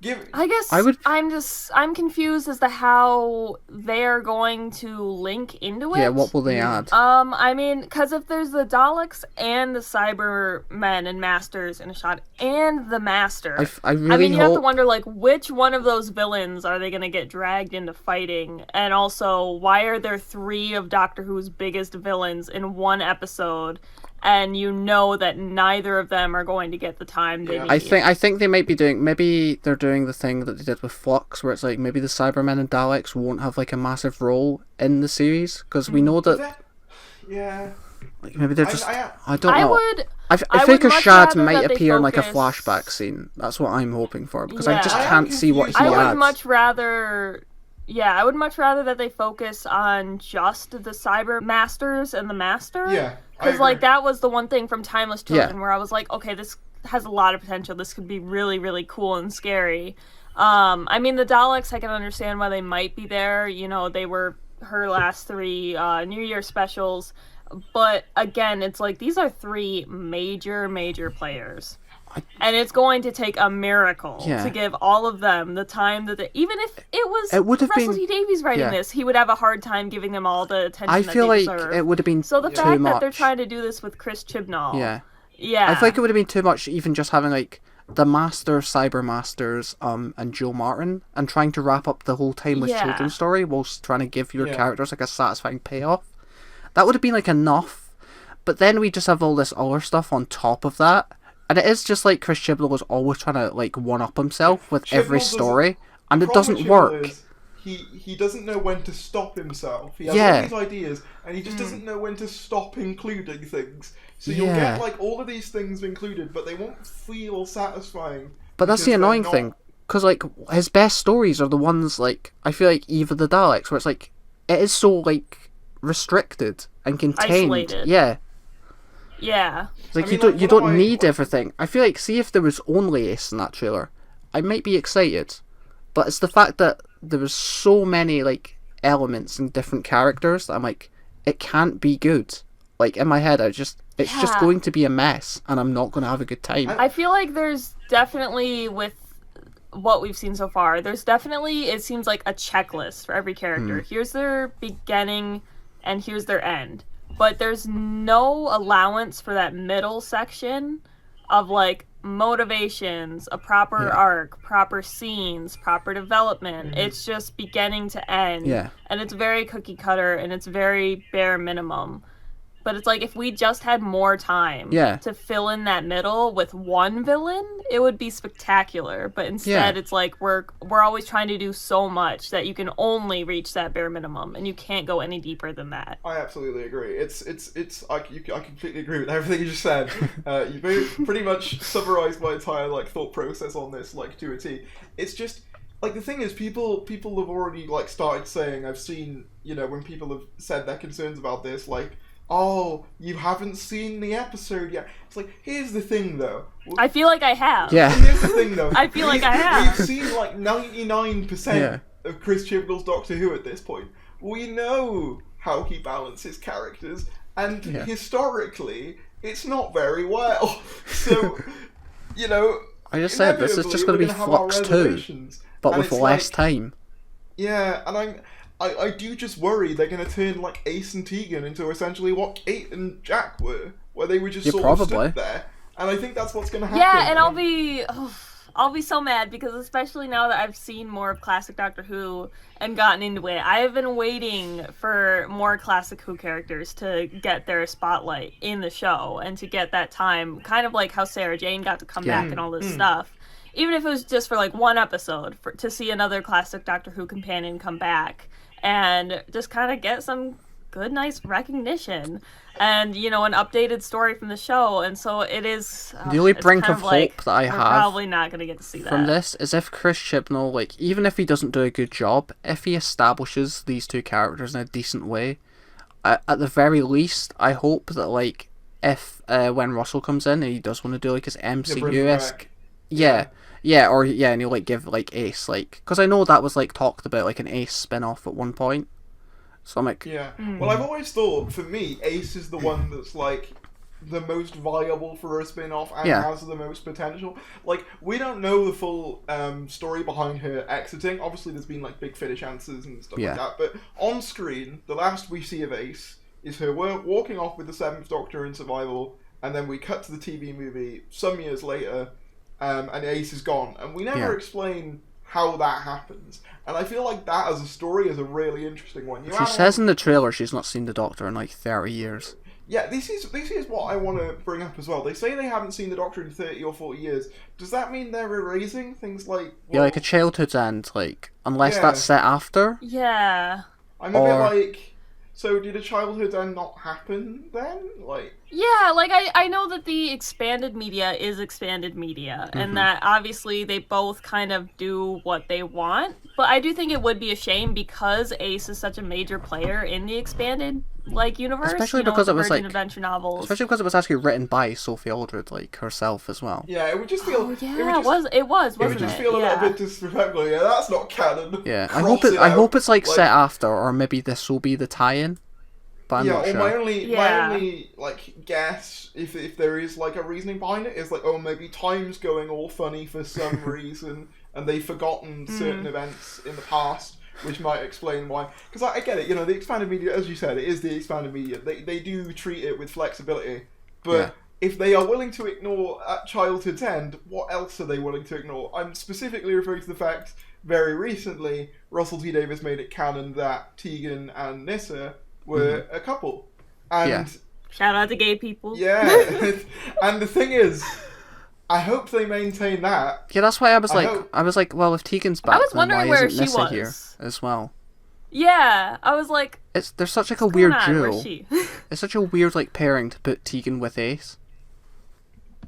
confused as to how they're going to link into it. Yeah, what will they add? I mean, because if there's the Daleks and the Cybermen and Masters in a shot, and the Master, you have to wonder like which one of those villains are they going to get dragged into fighting, and also why are there 3 of Doctor Who's biggest villains in one episode? And that neither of them are going to get the time they need. I think they might be maybe they're doing the thing that they did with Flux, where it's like maybe the Cybermen and Daleks won't have like a massive role in the series, because we know that. Yeah. Like maybe they're just. I don't know. I think a Shad might appear in like a flashback scene. That's what I'm hoping for, because I just can't see what he adds. I would much rather that they focus on just the Cyber Masters and the Master. Yeah. Because, that was the one thing from Timeless Children where I was like, okay, this has a lot of potential. This could be really, really cool and scary. I mean, the Daleks, I can understand why they might be there. They were her last 3 New Year specials. But, again, it's like, these are 3 major, major players. And it's going to take a miracle to give all of them the time that even if it was Russell T Davies writing this, he would have a hard time giving them all the attention that they deserve. It would have been so the fact that they're trying to do this with Chris Chibnall. Yeah. I feel like it would have been too much, even just having like the Master, Cyber Masters, and Joe Martin, and trying to wrap up the whole timeless children's story whilst trying to give your characters like a satisfying payoff. That would have been like enough. But then we just have all this other stuff on top of that. And it is just like Chris Chibnall was always trying to like one-up himself with every story, and it doesn't work. He doesn't know when to stop himself. He has all these ideas, and he just doesn't know when to stop including things. So you'll get like all of these things included, but they won't feel satisfying. But that's the annoying thing, because like his best stories are the ones like I feel like Eve of the Daleks, where it's like it is so like restricted and contained. Isolated. Yeah. Like you don't need everything. I feel like see if there was only Ace in that trailer, I might be excited. But it's the fact that there was so many like elements and different characters that I'm like, it can't be good. Like in my head, it's just going to be a mess, and I'm not going to have a good time. I feel like there's definitely, with what we've seen so far, it seems like a checklist for every character. Here's their beginning, and here's their end. But there's no allowance for that middle section of like motivations, a proper arc, proper scenes, proper development. It's just beginning to end. And it's very cookie cutter, and it's very bare minimum. But it's like if we just had more time to fill in that middle with one villain, it would be spectacular. But instead, it's like we're always trying to do so much that you can only reach that bare minimum, and you can't go any deeper than that. I absolutely agree. I completely agree with everything you just said. You pretty much summarized my entire like thought process on this like to a T. It's just like the thing is people have already like started saying, I've seen, you know, when people have said their concerns about this, like, oh, you haven't seen the episode yet. It's like, here's the thing, though. I feel like I have. Yeah. Here's the thing, though. I feel like I have. We've seen, like, 99% of Chris Chibnall's Doctor Who at this point. We know how he balances characters, and historically, it's not very well. So, you know... I just said, this is just going to be Flux 2, but with less time. Yeah, and I do just worry they're going to turn like Ace and Tegan into essentially what Kate and Jack were, where they were just sort of stood there. And I think that's what's going to happen. Yeah, and I'll be so mad because especially now that I've seen more of classic Doctor Who and gotten into it, I have been waiting for more classic Who characters to get their spotlight in the show and to get that time, kind of like how Sarah Jane got to come back and all this stuff. Even if it was just for like one episode, to see another classic Doctor Who companion come back and just kind of get some good, nice recognition and, you know, an updated story from the show. And so it is... the only brink of hope that I have probably not going to get to see that. From this is if Chris Chibnall, like, even if he doesn't do a good job, if he establishes these two characters in a decent way, at the very least, I hope that, like, if when Russell comes in and he does want to do, like, his MCU-esque... and he'll like give like Ace, like, because I know that was like talked about like an Ace spin-off at one point, so I'm like, well, I've always thought for me Ace is the one that's like the most viable for a spin-off and has the most potential. Like, we don't know the full story behind her exiting. Obviously there's been like big finish answers and stuff like that, but on screen the last we see of Ace is her walking off with the 7th Doctor in Survival, and then we cut to the TV movie some years later. And Ace is gone, and we never explain how that happens. And I feel like that as a story is a really interesting one. She says in the trailer she's not seen the Doctor in like 30 years. Yeah, this is what I want to bring up as well. They say they haven't seen the Doctor in 30 or 40 years. Does that mean they're erasing things like... Well, like a childhood's end, like, unless that's set after? Yeah. I'm a bit like... So did a childhood end not happen then? Like... Yeah, like I know that the expanded media is expanded media, and that obviously they both kind of do what they want, but I do think it would be a shame because Ace is such a major player in the expanded like universe, especially because it was like adventure novels, especially because it was actually written by Sophie Aldred, like herself as well. Yeah, it would just feel. It was, wasn't it? It would just feel a little bit disrespectful. Yeah, that's not canon. Yeah, I hope it's like set after, or maybe this will be the tie-in. but I'm not sure. My only like guess, if there is like a reasoning behind it, is like, oh, maybe time's going all funny for some reason, and they've forgotten certain events in the past, which might explain why. Because I get it, you know, the expanded media, as you said, it is the expanded media. They do treat it with flexibility, but if they are willing to ignore at childhood's end, what else are they willing to ignore? I'm specifically referring to the fact, very recently, Russell T Davies made it canon that Tegan and Nyssa were a couple. And shout out to gay people. Yeah. And the thing is, I hope they maintain that. Yeah, that's why I was like, well, if Tegan's back, I was then wondering why where isn't she Nyssa was here as well? Yeah, I was like, there's such like a weird duo. Where's she? It's such a weird like pairing to put Tegan with Ace.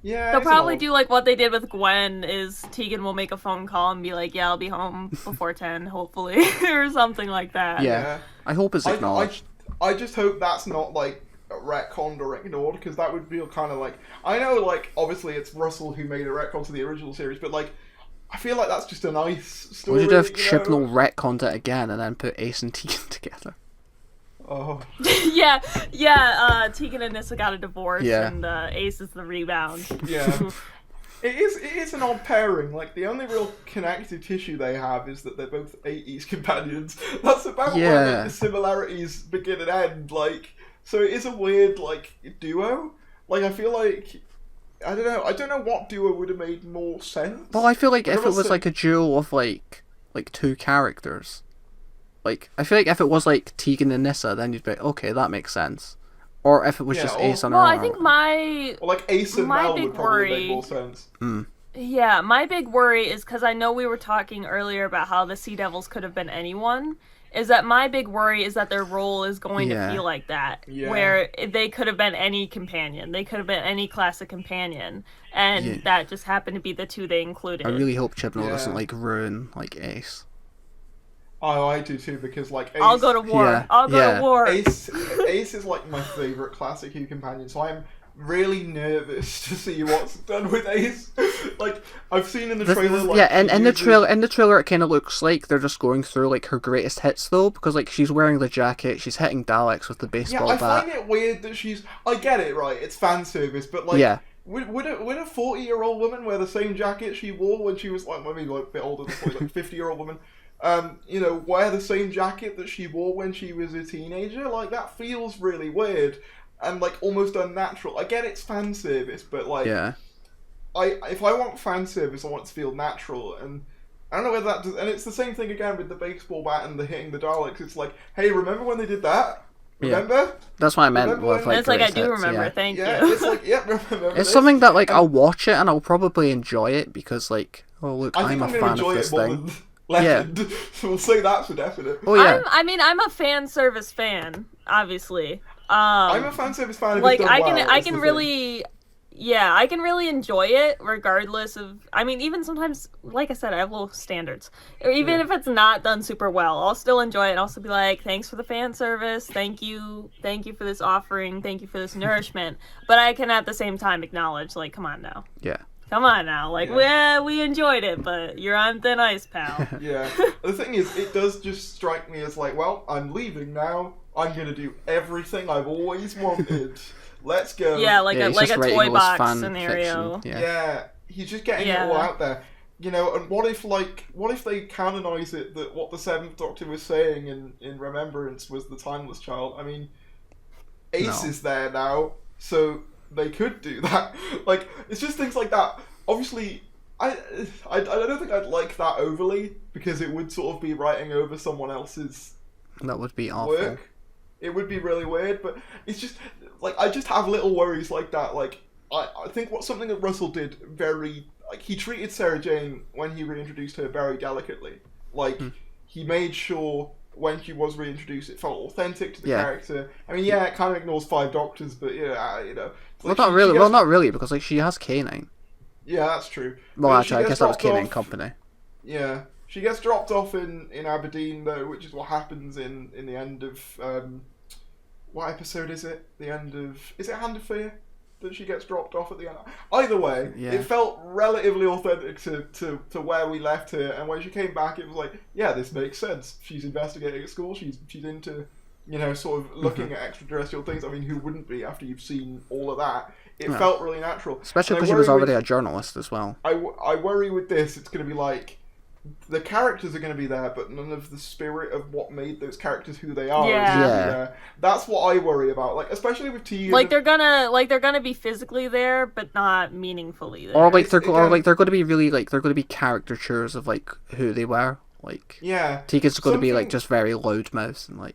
Yeah, they'll probably do like what they did with Gwen, is Tegan will make a phone call and be like, yeah, I'll be home before 10, hopefully, or something like that. Yeah. I hope it's acknowledged. I just hope that's not like retconned or ignored, because that would feel kind of like, I know like obviously it's Russell who made a retcon to the original series, but like I feel like that's just a nice story. Would you have Chibnall retconned it again and then put Ace and Tegan together? Oh. yeah, Tegan and Nyssa got a divorce, and Ace is the rebound. Yeah. It is an odd pairing. Like, the only real connective tissue they have is that they're both 80s companions. That's about where the similarities begin and end. Like, so it is a weird, like, duo. Like, I feel like, I don't know what duo would have made more sense. Well, I feel like if it was like a duo of like two characters, like, I feel like if it was like Tegan and Nyssa, then you'd be like, okay, that makes sense. Or if it was just Ace on her own. Well, I think or like Ace and Mel would probably make more sense. Yeah, my big worry is, because I know we were talking earlier about how the Sea Devils could have been anyone, is that my big worry is that their role is going to feel like that. Yeah. Where they could have been any companion. They could have been any classic companion. And that just happened to be the two they included. I really hope Chibnall doesn't like ruin like Ace. Oh, I do too, because like Ace... I'll go to war. Yeah. I'll go to war. Ace is like my favourite classic Who companion, so I'm really nervous to see what's done with Ace. Like, I've seen in the trailer... Like, and in the trailer it kind of looks like they're just going through like her greatest hits though, because like she's wearing the jacket, she's hitting Daleks with the baseball bat. I find it weird that she's... I get it, right, it's fan service, but like... Would a 40-year-old woman wear the same jacket she wore when she was like, maybe like a bit older than 40, like 50-year-old woman... wear the same jacket that she wore when she was a teenager? Like, that feels really weird and, like, almost unnatural. I get it's fan service, but, like, if I want fan service, I want it to feel natural, and I don't know whether that does, and it's the same thing again with the baseball bat and the hitting the Daleks. It's like, hey, remember when they did that? Remember? Yeah. That's what I meant with, like, it's like, I do remember, thank you. It's like, remember It's something that, like, I'll watch it and I'll probably enjoy it because, like, oh, look, I'm a fan of this thing. Legend. So we'll say that for definite. Oh yeah. I'm a fan service fan, obviously. I'm a fan service fan. Like I can really enjoy it regardless of. I mean, even sometimes, like I said, I have low standards. Even if it's not done super well, I'll still enjoy it and also be like, thanks for the fan service. Thank you for this offering. Thank you for this nourishment. But I can at the same time acknowledge, like, come on now. Yeah. Come on now, like, we enjoyed it, but you're on thin ice, pal. Yeah. The thing is, it does just strike me as like, well, I'm leaving now. I'm going to do everything I've always wanted. Let's go. Yeah, like a toy box scenario. Yeah, he's just getting it all out there. You know, and what if they canonize it that what the Seventh Doctor was saying in Remembrance was the Timeless Child? I mean, Ace is there now, so... they could do that. Like, it's just things like that. Obviously, I don't think I'd like that overly, because it would sort of be writing over someone else's that would be awful. work. It would be really weird, but it's just, like, I just have little worries like that. Like, I think something that Russell did very, like, he treated Sarah Jane, when he reintroduced her, very delicately. Like, he made sure... when she was reintroduced, it felt authentic to the character. I mean, it kind of ignores 5 Doctors, but Like not really. Well, not really, because like she has caning. Yeah, that's true. Well, actually, I guess that was Caning Company. Yeah, she gets dropped off in Aberdeen though, which is what happens in the end of what episode is it? Is it Hand of Fear? That she gets dropped off at the end. Either way, it felt relatively authentic to where we left her, and when she came back, it was like, yeah, this makes sense. She's investigating at school. She's into sort of looking at extraterrestrial things. I mean, who wouldn't be after you've seen all of that? It felt really natural. Especially because she was already a journalist as well. I worry with this, it's going to be like, the characters are going to be there, but none of the spirit of what made those characters who they are is going to be there. That's what I worry about. Like, especially with Tegan. Like they're gonna be physically there, but not meaningfully there. Or they're going to be really they're going to be caricatures of who they were. Tegan's going to be just very loudmouth and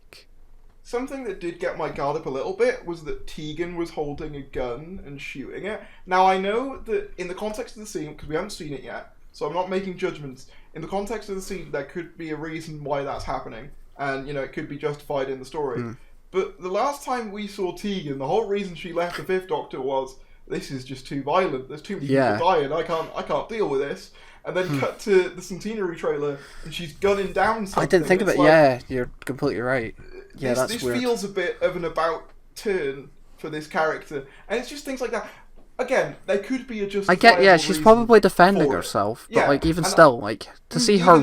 Something that did get my guard up a little bit was that Tegan was holding a gun and shooting it. Now, I know that in the context of the scene, because we haven't seen it yet, so I'm not making judgments, in the context of the scene, there could be a reason why that's happening, and, it could be justified in the story. But the last time we saw Tegan, the whole reason she left the Fifth Doctor was, this is just too violent, there's too many people dying, I can't deal with this. And then cut to the Centenary trailer, and she's gunning down something. I didn't think of it, you're completely right. Yeah, this weird. Feels a bit of an about turn for this character, and it's just things like that. Again, there could be a justifiable she's probably defending herself, but even still, to see her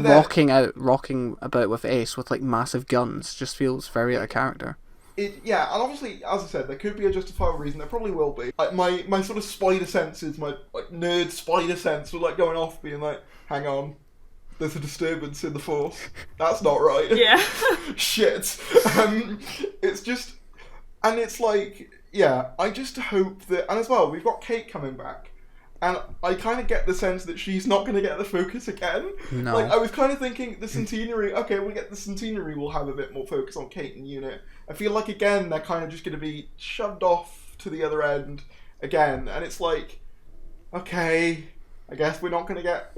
rocking about with Ace with massive guns just feels very out of character. And obviously, as I said, there could be a justifiable reason. There probably will be. My sort of spider senses, my nerd spider sense, were going off, being like, "Hang on. There's a disturbance in the Force. That's not right." Yeah. Shit. It's just... And it's I just hope that... And as well, we've got Kate coming back. And I kind of get the sense that she's not going to get the focus again. No. I was kind of thinking the Centenary... Okay, we'll get the Centenary, we'll have a bit more focus on Kate and Unit. I feel like, again, they're kind of just going to be shoved off to the other end again. And it's okay, I guess we're not going to get,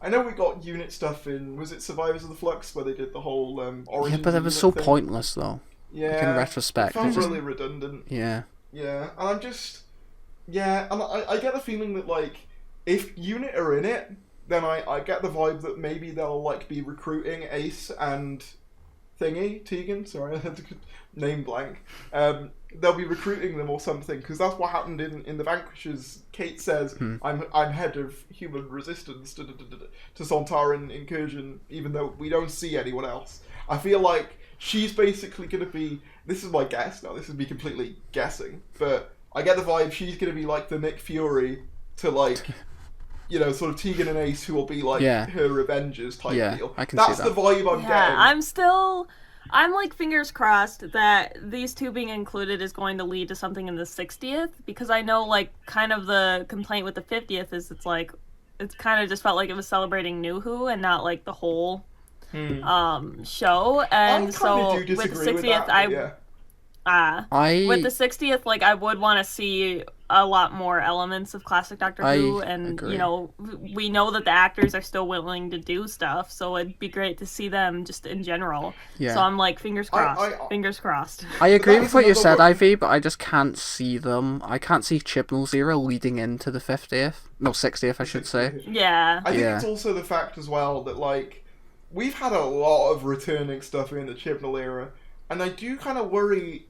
I know we got Unit stuff in, was it Survivors of the Flux, where they did the whole origin. Yeah, but it was so pointless, though. Yeah. In retrospect. It felt really redundant. Yeah. Yeah, and I'm just... Yeah, and I get the feeling that, if Unit are in it, then I get the vibe that maybe they'll, be recruiting Ace and Tegan, sorry, I had to name blank. They'll be recruiting them or something, because that's what happened in The Vanquishers. Kate says, I'm head of human resistance to Sontaran incursion, even though we don't see anyone else. I feel like she's basically going to be, this is my guess, now this is me completely guessing, but I get the vibe she's going to be the Nick Fury to sort of Tegan and Ace, who will be her Avengers type deal. I can That's see that. the vibe I'm getting. I'm fingers crossed that these two being included is going to lead to something in the 60th, because I know kind of the complaint with the 50th is it's kind of just felt like it was celebrating New Who and not the whole show. And so with the 60th, with the 60th, I would want to see a lot more elements of classic Doctor Who, and agree. We know that the actors are still willing to do stuff, so it'd be great to see them just in general. Yeah. So I'm fingers crossed. Fingers crossed. I agree with what you said, Ivy, but I just can't see them. I can't see Chibnall's era leading into the 50th. No, 60th, I should say. Yeah. I think it's also the fact as well that, we've had a lot of returning stuff in the Chibnall era, and I do kind of worry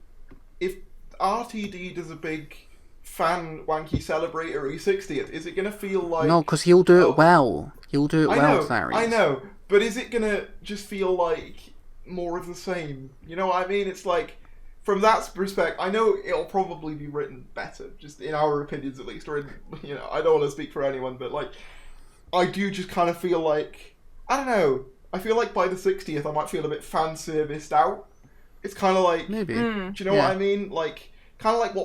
if RTD does a big fan wanky celebratory 60th, is it going to feel like... No, because he'll do it well. He'll do it well, Tharius. I know, but is it going to just feel like more of the same? You know what I mean? It's from that perspective, I know it'll probably be written better, just in our opinions at least, or in, I don't want to speak for anyone, but I do just kind of feel I don't know, I feel like by the 60th I might feel a bit fan-serviced out. It's kind of maybe. Do you know what I mean? Kind of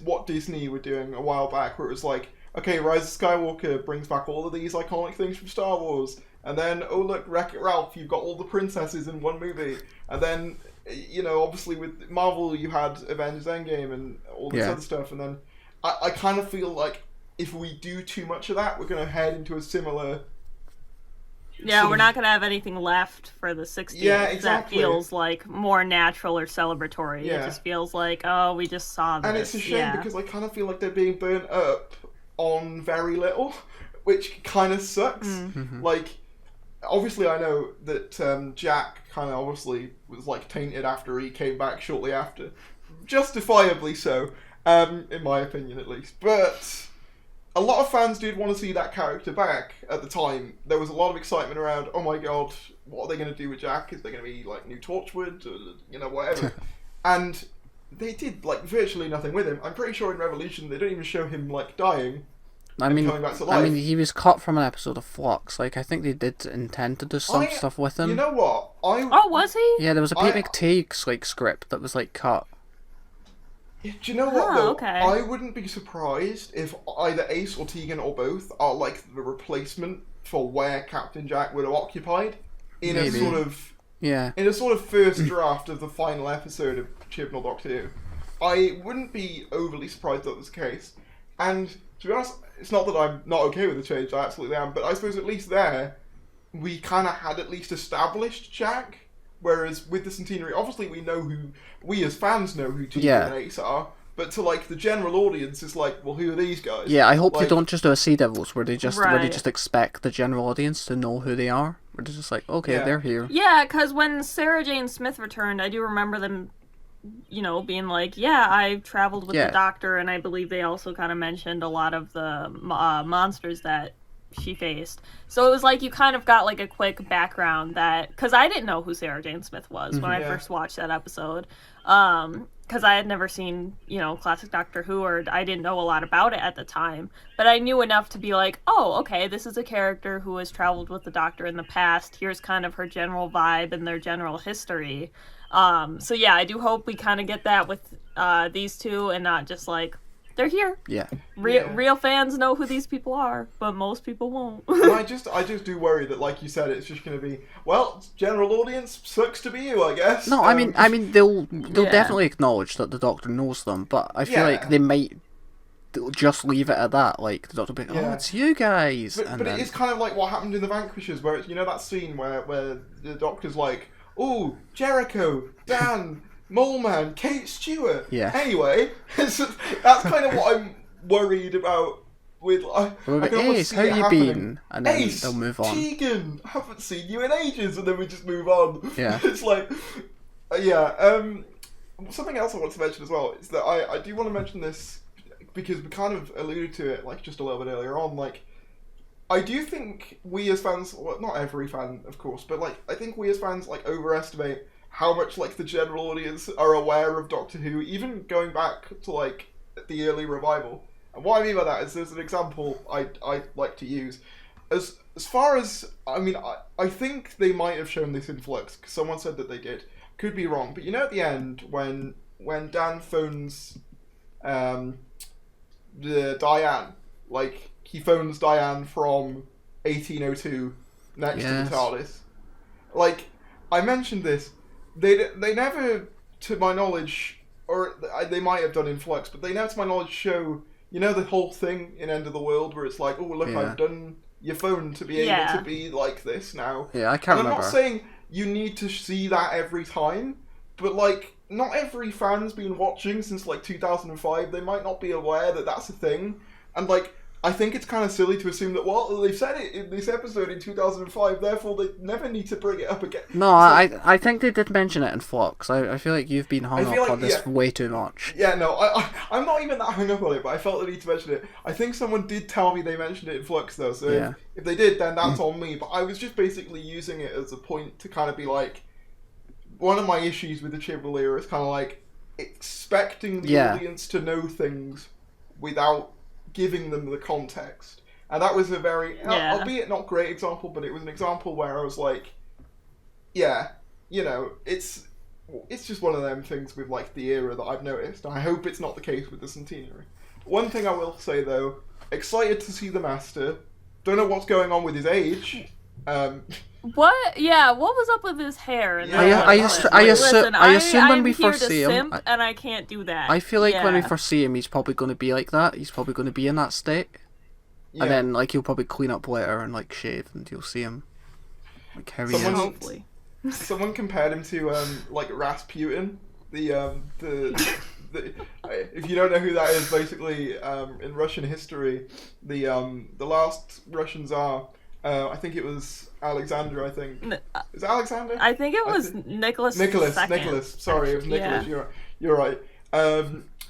what Disney were doing a while back, where it was okay, Rise of Skywalker brings back all of these iconic things from Star Wars, and then, oh look, Wreck-It Ralph, you've got all the princesses in one movie, and then, obviously with Marvel you had Avengers Endgame and all this other stuff, and then I kind of feel if we do too much of that, we're going to head into a similar... Yeah, we're not going to have anything left for the 60th. Yeah, exactly. That feels more natural or celebratory. Yeah. It just feels we just saw this. And it's a shame because I kind of feel like they're being burnt up on very little, which kind of sucks. Mm-hmm. Obviously I know that Jack kind of obviously was tainted after he came back shortly after. Justifiably so, in my opinion at least. But... a lot of fans did want to see that character back at the time. There was a lot of excitement around, oh my god, what are they going to do with Jack? Is there going to be, new Torchwood? Or, whatever. and they did like virtually nothing with him. I'm pretty sure in Revolution they don't even show him like dying. Coming back to life. He was cut from an episode of Flux. Like, I think they did intend to do some stuff with him. You know what? Was he? Yeah, there was a Pete McTeague's like script that was like cut. Do you know what though? Okay. I wouldn't be surprised if either Ace or Tegan or both are like the replacement for where Captain Jack would have occupied in Maybe. a sort of first draft of the final episode of Chibnall Doctor Who. I wouldn't be overly surprised that was the case. And to be honest, it's not that I'm not okay with the change, I absolutely am, but I suppose at least there, we kind of had at least established Jack, whereas with the Centenary, obviously we as fans know who Tegan and Ace are, but to like the general audience, it's like, well, who are these guys? Yeah, I hope they don't just do a Sea Devils where they just expect the general audience to know who they are. Where they're just like, okay, they're here. Yeah, because when Sarah Jane Smith returned, I do remember them, being like, yeah, I traveled with the Doctor, and I believe they also kind of mentioned a lot of the monsters that she faced. So it was like you kind of got like a quick background that, because I didn't know who Sarah Jane Smith was when I first watched that episode. Because I had never seen, classic Doctor Who, or I didn't know a lot about it at the time. But I knew enough to be like, oh, okay, this is a character who has traveled with the Doctor in the past. Here's kind of her general vibe and their general history. So yeah, I do hope we kind of get that with these two, and not just like, they're here. Yeah. Real fans know who these people are, but most people won't. And I just do worry that, like you said, it's just going to be, well, general audience, sucks to be you, I guess. No, I mean, they'll definitely acknowledge that the Doctor knows them, but I feel like they might just leave it at that. Like, the Doctor will be like, oh, it's you guys. But it is kind of like what happened in The Vanquishers, where it's, that scene where the Doctor's like, oh, Jericho, Dan, Mole Man, Kate Stewart. Yeah. Anyway, that's kind of what I'm worried about with. Ace, how you been? And then Ace, they'll move on. Tegan, haven't seen you in ages, and then we just move on. Yeah. It's like, something else I want to mention as well is that I do want to mention this because we kind of alluded to it like just a little bit earlier on. Like, I do think we as fans, well, not every fan, of course, but like I think we as fans like overestimate how much like the general audience are aware of Doctor Who, even going back to like the early revival. And what I mean by that is there's an example I like to use. As far as, I think they might have shown this in Flux, because someone said that they did. Could be wrong, but at the end when Dan phones the Diane, like he phones Diane from 1802 next to the TARDIS. Like, I mentioned this. They never, to my knowledge, or they might have done in Flux, but they never, to my knowledge, show, the whole thing in End of the World where it's like, oh, look, I've done your phone to be able to be like this now. Yeah, I can't remember. I'm not saying you need to see that every time, but, like, not every fan's been watching since, like, 2005. They might not be aware that that's a thing. And, like, I think it's kind of silly to assume that, well, they've said it in this episode in 2005, therefore they never need to bring it up again. No, I think they did mention it in Flux. I feel like you've been hung up on this way too much. Yeah, no, I'm not even that hung up on it, but I felt the need to mention it. I think someone did tell me they mentioned it in Flux, though, so if they did, then that's on me. But I was just basically using it as a point to kind of be like, one of my issues with the Chibnall era is kind of like expecting the audience to know things without giving them the context. And that was a very, albeit not great example, but it was an example where I was like, it's just one of them things with like the era that I've noticed. I hope it's not the case with the Centenary. One thing I will say though, excited to see the Master. Don't know what's going on with his age. What? Yeah, what was up with his hair? I assume when we first see him, and I can't do that. I feel like when we first see him, he's probably going to be like that. He's probably going to be in that state, and then like he'll probably clean up later and like shave, and you'll see him like how he is. Hopefully. Someone compared him to like Rasputin. The if you don't know who that is, basically in Russian history, the last Russian Tsar. I think it was Alexander, I think. Is it Alexander? I think it was Nicholas. Nicholas. Sorry, it was Nicholas. Yeah. You're right.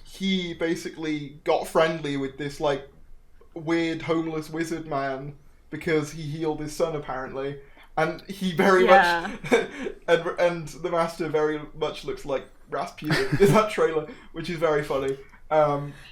He basically got friendly with this, like, weird homeless wizard man because he healed his son, apparently. And he very much... and the Master very much looks like Rasputin in that trailer, which is very funny.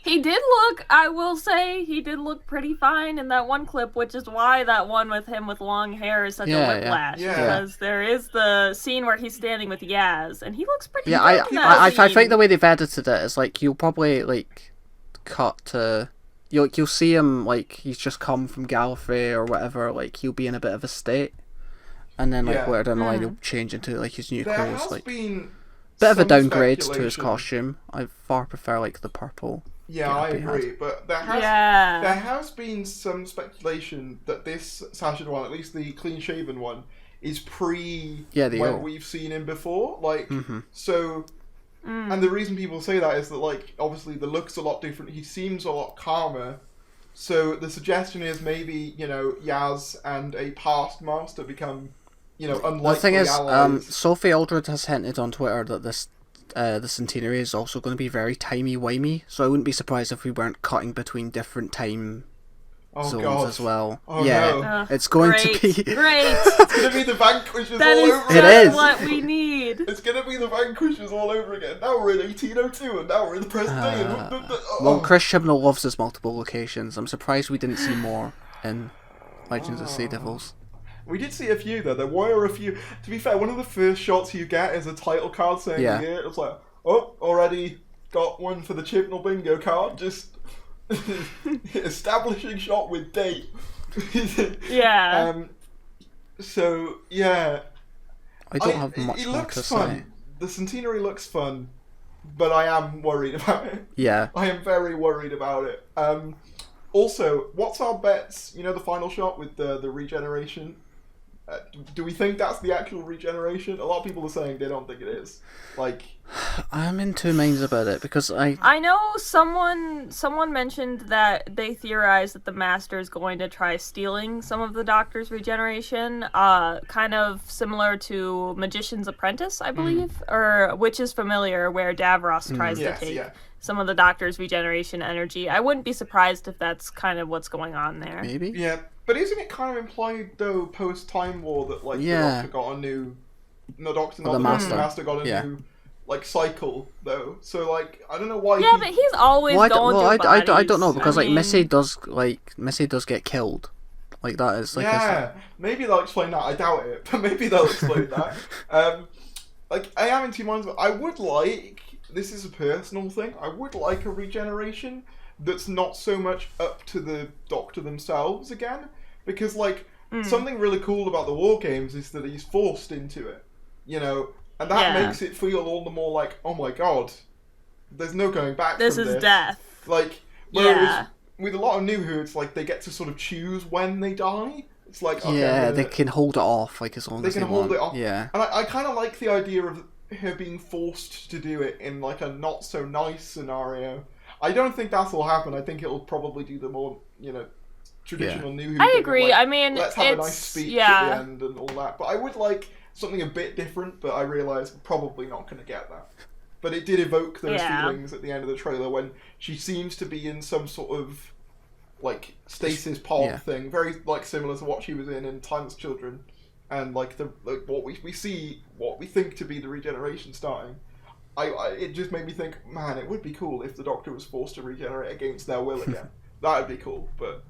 He did look, I will say, he did look pretty fine in that one clip, which is why that one with him with long hair is such a whiplash. Yeah. Because there is the scene where he's standing with Yaz, and he looks pretty good in that scene. I think the way they've edited it is like you'll probably like cut to you'll see him like he's just come from Gallifrey or whatever, like he'll be in a bit of a state, and then like later down the line he'll change into like his new clothes. Like bit of a downgrade to his costume. I far prefer like the purple. Yeah, I agree, but there has been some speculation that this Sasha one, at least the clean shaven one, is when we've seen him before. Like so. And the reason people say that is that, like, obviously the look's a lot different. He seems a lot calmer. So the suggestion is maybe, you know, Yaz and a past master become, you know, unlikely The thing is, allies. Sophie Aldred has hinted on Twitter that this, the Centenary is also going to be very timey-wimey. So I wouldn't be surprised if we weren't cutting between different time zones as well. No. It's going to be great. It's going to be the Vanquishers all over again. It is what we need. It's going to be the Vanquishers all over again. Now we're in 1802 and now we're in the present day. Well, Chris Chibnall loves his multiple locations. I'm surprised we didn't see more in Legends of Sea Devils. We did see a few though. There were a few. To be fair, one of the first shots you get is a title card saying here. It's like, oh, already got one for the Chibnall bingo card. Just establishing shot with date. So yeah, I don't have much more to say. The Centenary looks fun, but I am worried about it. Yeah, I am very worried about it. Also, what's our bets? You know, the final shot with the regeneration. Do we think that's the actual regeneration? A lot of people are saying they don't think it is. Like, I'm in two minds about it because I know someone mentioned that they theorized that the Master is going to try stealing some of the Doctor's regeneration, kind of similar to Magician's Apprentice, I believe, or Witch is Familiar, where Davros tries to take some of the Doctor's regeneration energy. I wouldn't be surprised if that's kind of what's going on there. Maybe. Yeah. But isn't it kind of implied, though, post-Time War, that, like, the Doctor got a new... No, the Master got a new, like, cycle, though. So, like, I don't know why... Yeah, but he's always going through bodies. I don't know, because, Missy does get killed. Like, that is, like... Yeah, maybe they'll explain that. I doubt it, but maybe they'll explain that. Like, I am in two minds, but I would like... This is a personal thing. I would like a regeneration that's not so much up to the Doctor themselves again, because like something really cool about the War Games is that he's forced into it, you know, and that makes it feel all the more like, oh my god, there's no going back. This is death. Like, whereas with a lot of New Who, it's like they get to sort of choose when they die. It's like, okay, they can hold it off like as long as they can hold it off. Yeah, and I kind of like the idea of her being forced to do it in like a not so nice scenario. I don't think that'll happen. I think it'll probably do the more, you know, traditional New Who. I agree. Like, I mean, let's have a nice speech at the end and all that. But I would like something a bit different. But I realise we're probably not going to get that. But it did evoke those feelings at the end of the trailer when she seems to be in some sort of like stasis pod thing, very like similar to what she was in Timeless Children, and like what we see, what we think to be the regeneration starting. It just made me think, man, it would be cool if the Doctor was forced to regenerate against their will again. That would be cool, but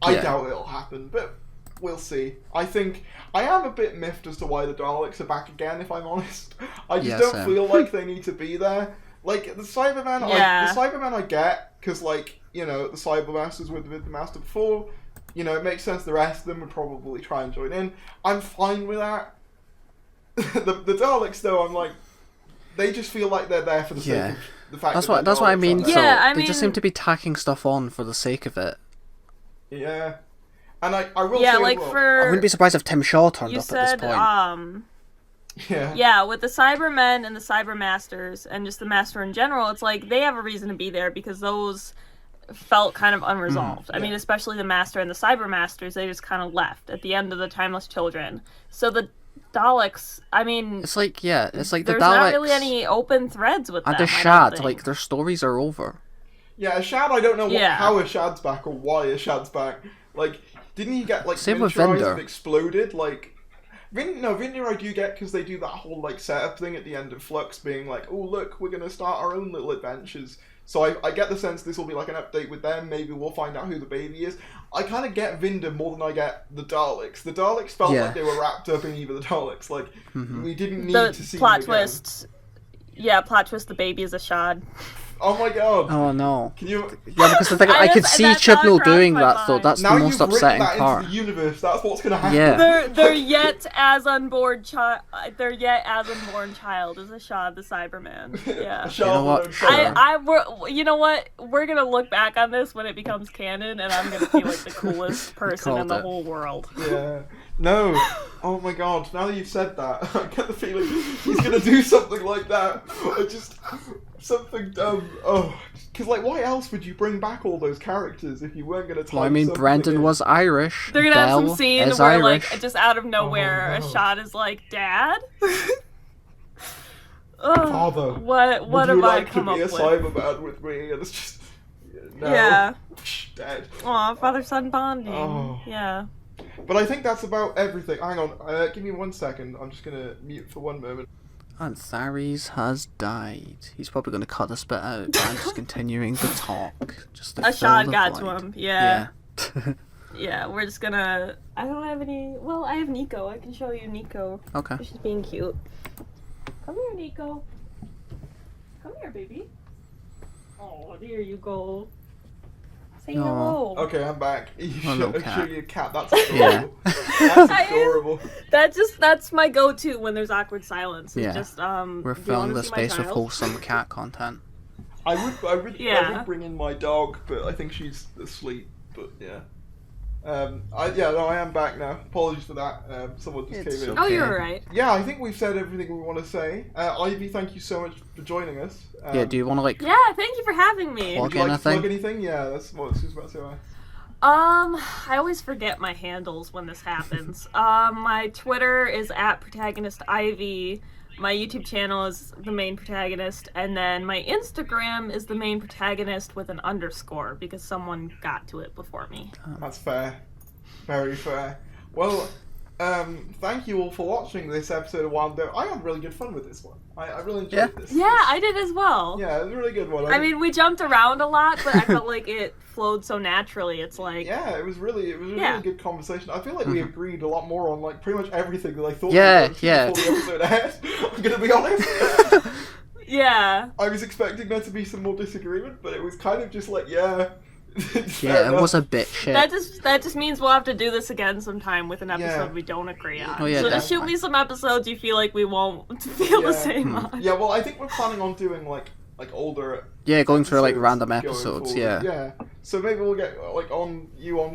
I doubt it'll happen, but we'll see. I think I am a bit miffed as to why the Daleks are back again, if I'm honest. I just don't feel like they need to be there. Like, the Cybermen, I get, because, like, you know, the Cybermasters were with the Master before. You know, it makes sense the rest of them would probably try and join in. I'm fine with that. the Daleks, though, I'm like, they just feel like they're there for the sake of the fact that's what I mean. Yeah, they just seem to be tacking stuff on for the sake of it. Yeah. And I will say like well, for... I wouldn't be surprised if Tim Shaw turned up at this point. Yeah, with the Cybermen and the Cybermasters and just the Master in general, it's like they have a reason to be there because those felt kind of unresolved. I mean, especially the Master and the Cybermasters, they just kind of left at the end of the Timeless Children. So the Daleks, I mean... It's like the Daleks... There's not really any open threads with them. And the Shad, like, their stories are over. Yeah, a Shad, I don't know how a Shad's back or why a Shad's back. Like, didn't he get, like, same miniaturized and exploded? Like, Vineyard I do get, because they do that whole like setup thing at the end of Flux, being like, oh look, we're gonna start our own little adventures. So I get the sense this will be like an update with them. Maybe we'll find out who the baby is. I kind of get Vinda more than I get the Daleks. The Daleks felt like they were wrapped up in Eva the Daleks. Like we didn't need to see plot them twist. Yeah, plot twist. The baby is a Shad. Oh my god! Oh no! Can you? Yeah, because the thing I could see Chibnall doing that though. That's the most upsetting part. Now you've written that into the universe. That's what's gonna happen. Yeah. They're yet as unborn child. Their yet as unborn child is a Shad the Cyberman. Yeah. You know what? You know what? We're gonna look back on this when it becomes canon, and I'm gonna feel like the coolest person in the whole world. Yeah. No. Oh my god. Now that you've said that, I get the feeling he's gonna do something like that. Or just something dumb. Oh. Because, like, why else would you bring back all those characters if you weren't gonna tie Well, I mean, Brendan was Irish. They're gonna have some scene where, Irish. like, just out of nowhere, a Shad is like, Dad? Father. What have I come up with? Would you like to be a Cyberman with me? And it's just... No. Yeah. Dead. Aw, father-son bonding. Oh. Yeah. But I think that's about everything. Hang on, give me 1 second. I'm just gonna mute for 1 moment. And Thares has died. He's probably going to cut this bit out, but I'm just continuing the talk. Just to a fill shot the got void. to him, yeah. Yeah. Yeah, we're just gonna... I don't have any... Well, I have Nico. I can show you Nico. Okay. She's being cute. Come here, Nico. Come here, baby. Oh, there you go. Say hello. Okay, I'm back. Hello, cat. Show you a cat. That's adorable. That's adorable. That's my go-to when there's awkward silence. Yeah. Just, We're filling the space with wholesome cat content. I would bring in my dog, but I think she's asleep. But yeah. I am back now. Apologies for that. Someone just came in. Okay. Oh, you're alright. Yeah, I think we've said everything we want to say. Ivy, thank you so much for joining us. Yeah, do you want to like... Yeah, thank you for having me. Plug Would you like to anything? plug anything? Yeah, that's what I was about to say. I always forget my handles when this happens. My Twitter is @ProtagonistIvy. My YouTube channel is The Main Protagonist, and then my Instagram is The Main Protagonist with an underscore because someone got to it before me. That's fair. Very fair. Well, thank you all for watching this episode of Wild Doe. I had really good fun with this one. I really enjoyed this. Yeah, I did as well. Yeah, it was a really good one. I mean, we jumped around a lot, but I felt like it flowed so naturally. It's like... Yeah, it was a really good conversation. I feel like we agreed a lot more on like pretty much everything that I thought Yeah, before the episode aired. I'm gonna be honest. Yeah. I was expecting there to be some more disagreement, but it was kind of just like, yeah. Yeah, it was a bit shit. That just means we'll have to do this again sometime with an episode we don't agree on. Oh, yeah, so just shoot me some episodes you feel like we won't feel the same on. Yeah, well, I think we're planning on doing like older. Yeah, going through like episodes random going episodes. forward. Yeah. Yeah. So maybe we'll get like on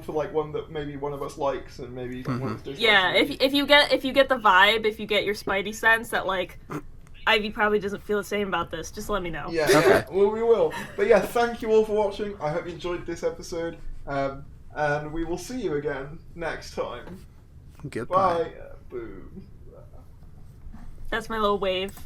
for like one that maybe one of us likes and maybe one of us dislikes. Yeah, if you get the vibe, if you get your spidey sense that like Ivy probably doesn't feel the same about this, just let me know. Yeah, Okay. yeah. Well, we will. But yeah, thank you all for watching. I hope you enjoyed this episode. And we will see you again next time. Goodbye. Bye. Boom. That's my little wave.